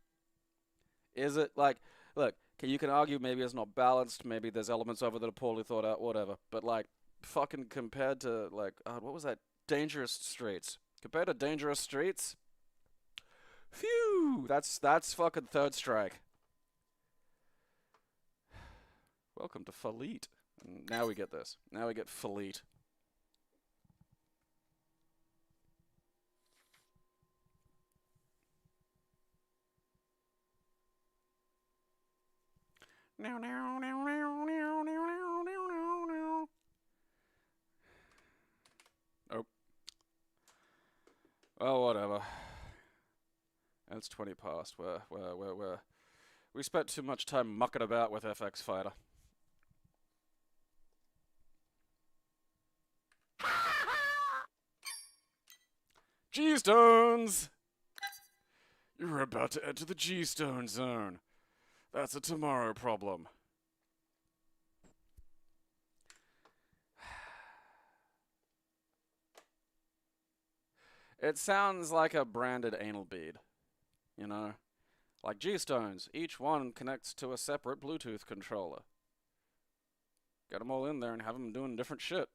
S1: Is it, like, look, you can argue maybe it's not balanced, maybe there's elements of it that are poorly thought out, whatever. But, like, fucking compared to, like, what was that? Dangerous Streets. Compared to Dangerous Streets, phew, that's fucking third strike. Welcome to Falit. Now we get this. Now we get Falit. Oh. Well, whatever. It's 20 past. We spent too much time mucking about with FX Fighter. G-Stones! You're about to enter the G-Stone zone. That's a tomorrow problem. It sounds like a branded anal bead. You know? Like G-Stones. Each one connects to a separate Bluetooth controller. Get them all in there and have them doing different shit.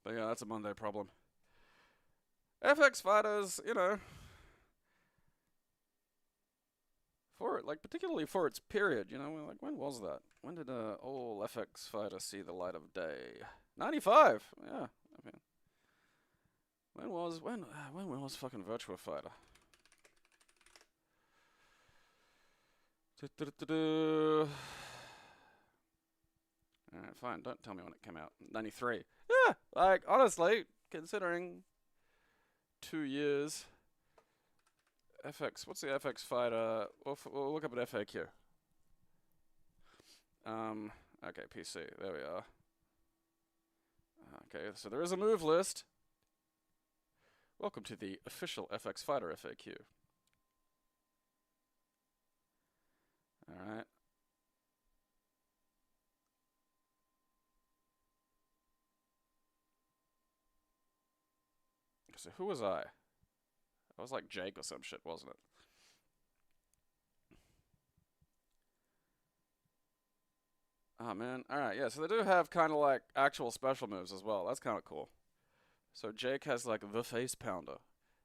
S1: But yeah, that's a Monday problem. FX Fighters, you know, for it, like particularly for its period, you know, like when was that? When did all FX Fighter see the light of day? 95. Yeah, I mean, when was fucking Virtua Fighter? Alright, fine. Don't tell me when it came out. 93. Yeah, like, honestly, considering 2 years. FX, what's the FX Fighter? We'll look up an FAQ. Okay, PC. There we are. Okay, so there is a move list. Welcome to the official FX Fighter FAQ. Alright. So who was I? I was like Jake or some shit, wasn't it? Oh man, alright, yeah, so they do have kind of like actual special moves as well. That's kind of cool. So Jake has like the face pounder,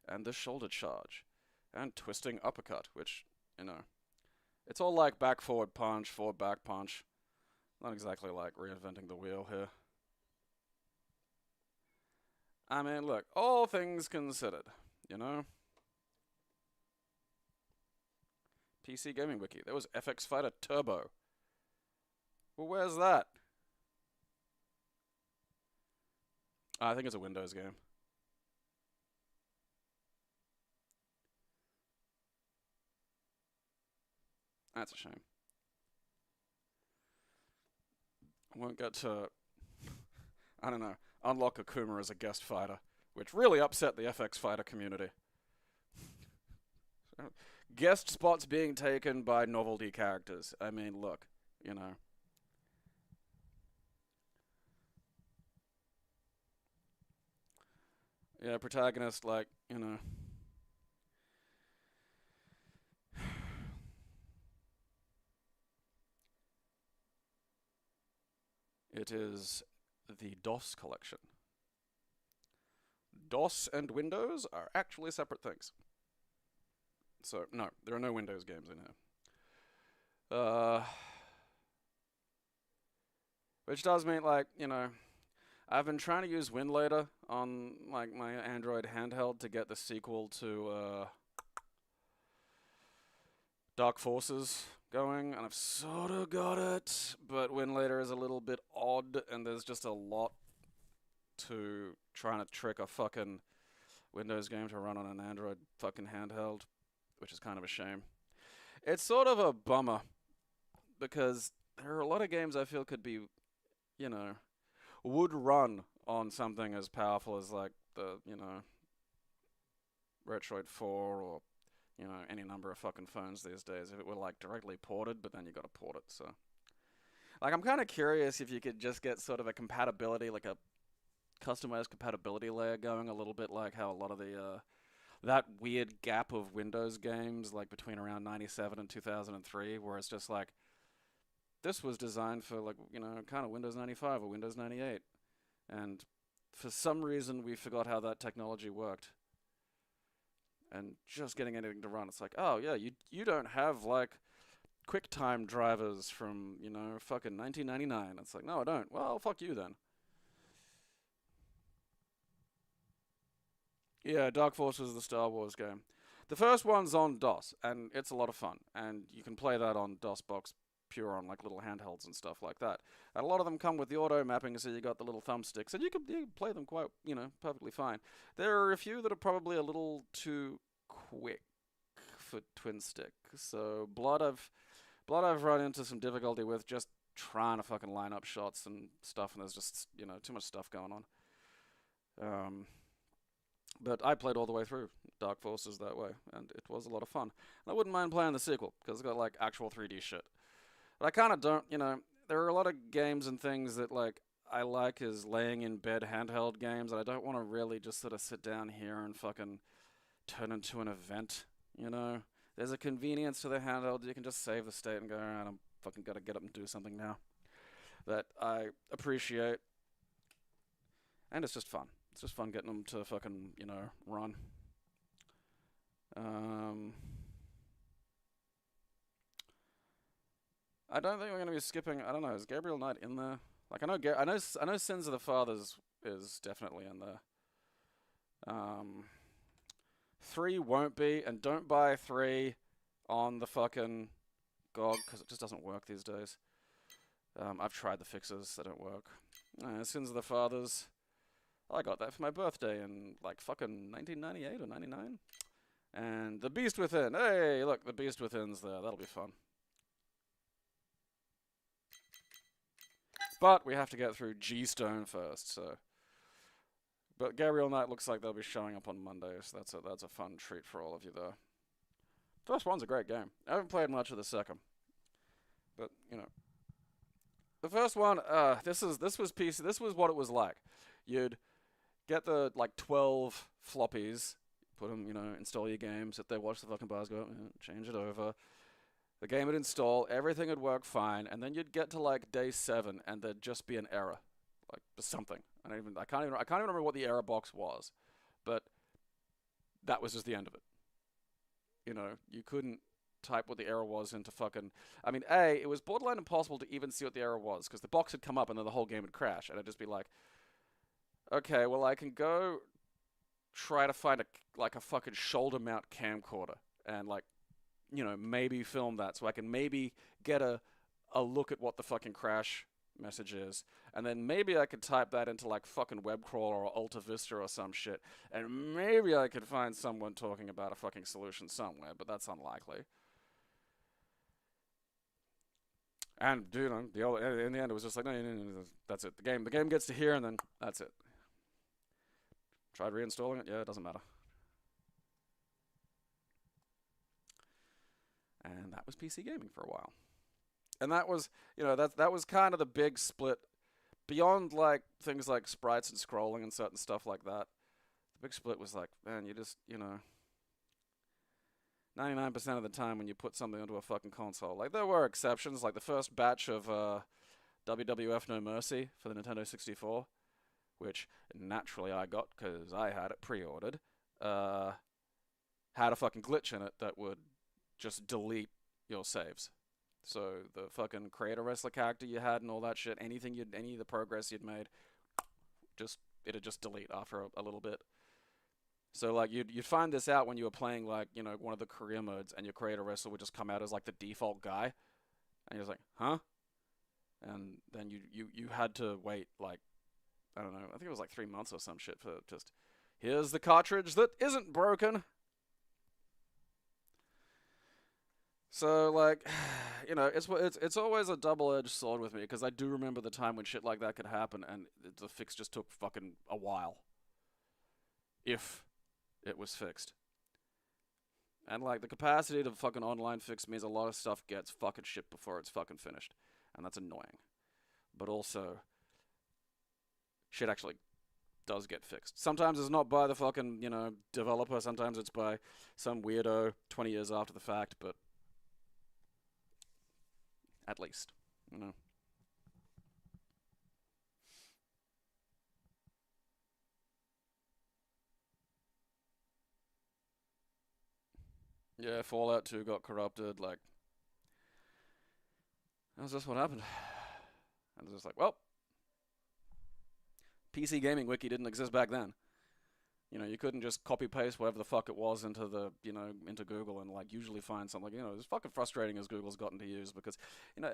S1: and the shoulder charge, and twisting uppercut, which, you know, it's all like back forward punch, forward back punch. Not exactly like reinventing the wheel here. I mean, look, all things considered, you know? PC Gaming Wiki. There was FX Fighter Turbo. Well, where's that? I think it's a Windows game. That's a shame. I won't get to, I don't know, unlock Akuma as a guest fighter, which really upset the FX Fighter community. Guest spots being taken by novelty characters. I mean, look, you know. Yeah, protagonist, like, you know. It is the DOS collection. DOS and Windows are actually separate things. So, no, there are no Windows games in here. Which does mean, like, you know, I've been trying to use WinLater on, like, my Android handheld to get the sequel to, Dark Forces going, and I've sort of got it, but WinLater is a little bit odd, and there's just a lot to trying to trick a fucking Windows game to run on an Android fucking handheld, which is kind of a shame. It's sort of a bummer, because there are a lot of games I feel could be, you know, would run on something as powerful as, like, the, you know, Retroid 4 or, you know, any number of fucking phones these days if it were, like, directly ported, but then you gotta port it, so. Like, I'm kind of curious if you could just get sort of a compatibility, like a customized compatibility layer going, a little bit like how a lot of the, that weird gap of Windows games, like, between around 97 and 2003, where it's just like, this was designed for, like, you know, kind of Windows 95 or Windows 98. And for some reason, we forgot how that technology worked. And just getting anything to run, it's like, oh, yeah, you don't have, like, QuickTime drivers from, you know, fucking 1999. It's like, no, I don't. Well, fuck you then. Yeah, Dark Forces is the Star Wars game. The first one's on DOS, and it's a lot of fun. And you can play that on DOSBox Pure on like little handhelds and stuff like that. And a lot of them come with the auto mapping, so you got the little thumbsticks, and you can play them quite, perfectly fine. There are a few that are probably a little too quick for twin stick. So Blood I've run into some difficulty with just trying to fucking line up shots and stuff, and there's just too much stuff going on. But I played all the way through Dark Forces that way, and it was a lot of fun. And I wouldn't mind playing the sequel, because it's got, like, actual 3D shit. But I kind of don't, there are a lot of games and things that, like, I like as laying in bed handheld games, and I don't want to really just sort of sit down here and fucking turn into an event, There's a convenience to the handheld. You can just save the state and go, alright, I'm fucking gotta get up and do something now. That I appreciate. And it's just fun. It's just fun getting them to fucking, run. I don't think we're gonna be skipping. I don't know. Is Gabriel Knight in there? Like I know Sins of the Fathers is definitely in there. 3 won't be, and don't buy 3 on the fucking GOG because it just doesn't work these days. I've tried the fixes; they don't work. Sins of the Fathers. I got that for my birthday in like fucking 1998 or 99. And The Beast Within. Hey, look, The Beast Within's there. That'll be fun. But we have to get through G-Stone first, so. But Gabriel Knight looks like they'll be showing up on Monday, so that's a fun treat for all of you there. First one's a great game. I haven't played much of the second. But, the first one, this was PC. This was what it was like. You'd get the, like, 12 floppies, put them, install your game, sit there, watch the fucking bars go, change it over. The game would install, everything would work fine, and then you'd get to, like, day 7, and there'd just be an error. Like, something. I can't even remember what the error box was. But that was just the end of it. You couldn't type what the error was into fucking... I mean, it was borderline impossible to even see what the error was, because the box would come up and then the whole game would crash, and I'd just be like, okay, well, I can go try to find a fucking shoulder mount camcorder and, like, maybe film that so I can maybe get a look at what the fucking crash message is, and then maybe I could type that into like fucking WebCrawler or Alta Vista or some shit, and maybe I could find someone talking about a fucking solution somewhere, but that's unlikely. And dude, in the end, it was just like, no, that's it. The game gets to here, and then that's it. Tried reinstalling it, yeah, it doesn't matter. And that was PC gaming for a while. And that was, that was kind of the big split. Beyond, like, things like sprites and scrolling and certain stuff like that, the big split was like, man, you just, 99% of the time when you put something onto a fucking console. Like, there were exceptions, like the first batch of WWF No Mercy for the Nintendo 64, which naturally I got because I had it pre-ordered, had a fucking glitch in it that would just delete your saves. So the fucking creator wrestler character you had and all that shit, any of the progress you'd made, it'd just delete after a little bit. So like you'd find this out when you were playing like one of the career modes, and your creator wrestler would just come out as like the default guy, and you're just like, huh? And then you had to wait like, I don't know, I think it was like 3 months or some shit for just, here's the cartridge that isn't broken. So, like, it's always a double-edged sword with me, because I do remember the time when shit like that could happen, and the fix just took fucking a while. If it was fixed. And, like, the capacity to fucking online fix means a lot of stuff gets fucking shipped before it's fucking finished. And that's annoying. But also, shit actually does get fixed. Sometimes it's not by the fucking, developer, sometimes it's by some weirdo 20 years after the fact, but at least, Yeah, Fallout 2 got corrupted, like, that was just what happened. And it's just like, well, PC Gaming Wiki didn't exist back then. You know, you couldn't just copy paste whatever the fuck it was into the, into Google and like usually find something. It's fucking frustrating as Google's gotten to use because,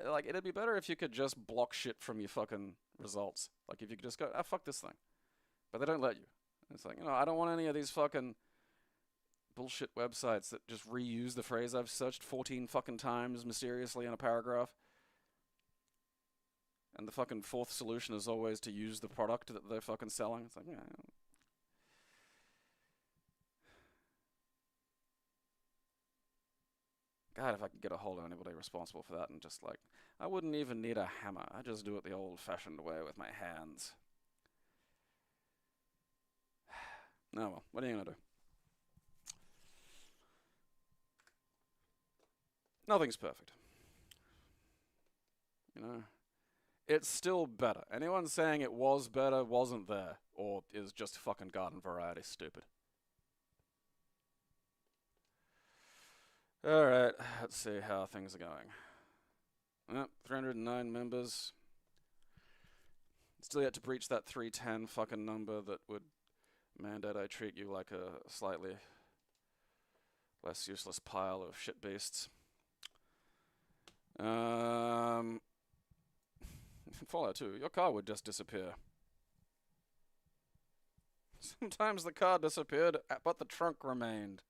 S1: like it'd be better if you could just block shit from your fucking results. Like if you could just go, ah, fuck this thing. But they don't let you. It's like, I don't want any of these fucking bullshit websites that just reuse the phrase I've searched 14 fucking times mysteriously in a paragraph. And the fucking fourth solution is always to use the product that they're fucking selling. It's like, yeah. God, if I could get a hold of anybody responsible for that and just like, I wouldn't even need a hammer. I just do it the old-fashioned way with my hands. Oh well, what are you gonna do? Nothing's perfect. It's still better. Anyone saying it was better wasn't there, or is just fucking garden variety stupid. Alright, let's see how things are going. 309 members. Still yet to breach that 310 fucking number that would mandate I treat you like a slightly less useless pile of shit beasts. Fallout 2, your car would just disappear. Sometimes the car disappeared, but the trunk remained.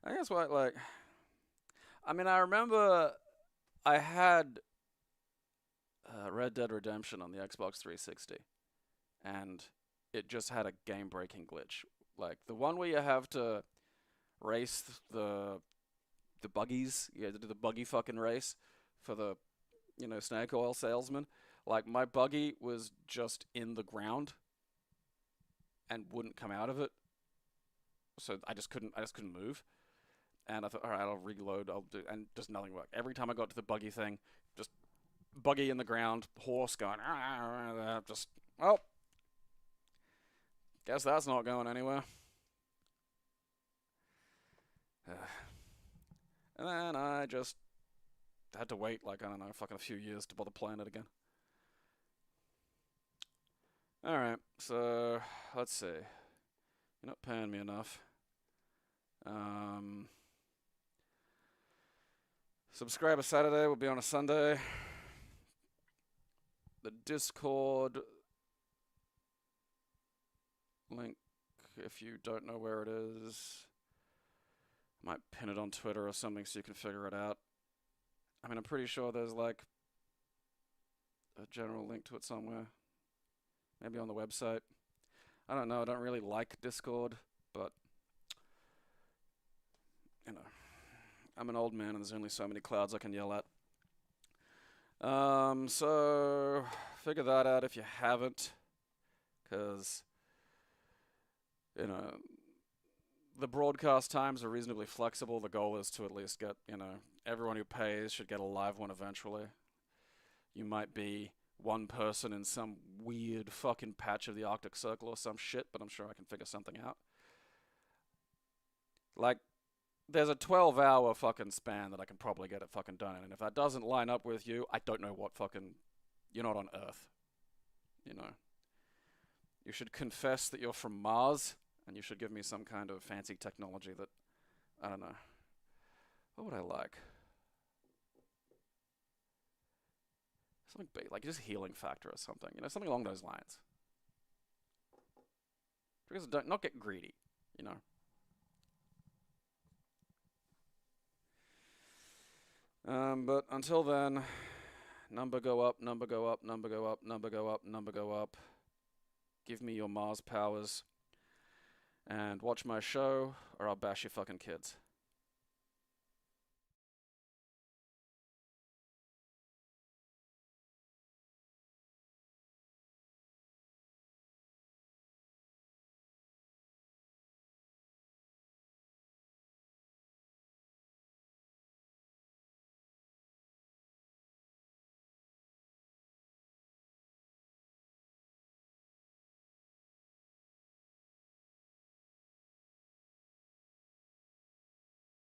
S1: I guess what, like, I mean, I remember I had Red Dead Redemption on the Xbox 360, and it just had a game-breaking glitch. Like, the one where you have to race the buggies, you have to do the buggy fucking race for the, snake oil salesman. Like, my buggy was just in the ground and wouldn't come out of it. So I just couldn't move. And I thought, all right, I'll reload, and just nothing worked. Every time I got to the buggy thing, just buggy in the ground, horse going, just, well, guess that's not going anywhere. And then I just had to wait, like, I don't know, fucking a few years to bother playing it again. Alright, so, let's see. You're not paying me enough. Subscriber Saturday will be on a Sunday. The Discord link, if you don't know where it is, might pin it on Twitter or something so you can figure it out. I mean, I'm pretty sure there's like a general link to it somewhere. Maybe on the website. I don't know, I don't really like Discord, but I'm an old man and there's only so many clouds I can yell at. So figure that out if you haven't, because the broadcast times are reasonably flexible. The goal is to at least get, everyone who pays should get a live one eventually. You might be one person in some weird fucking patch of the Arctic Circle or some shit, but I'm sure I can figure something out. Like, there's a 12-hour fucking span that I can probably get it fucking done in, and if that doesn't line up with you, I don't know what fucking... You're not on Earth. You should confess that you're from Mars, and you should give me some kind of fancy technology that... I don't know. What would I like? Something big, like just healing factor or something. Something along those lines. Because not get greedy, But until then, number go up, number go up, number go up, number go up, number go up. Give me your Mars powers. And watch my show, or I'll bash your fucking kids.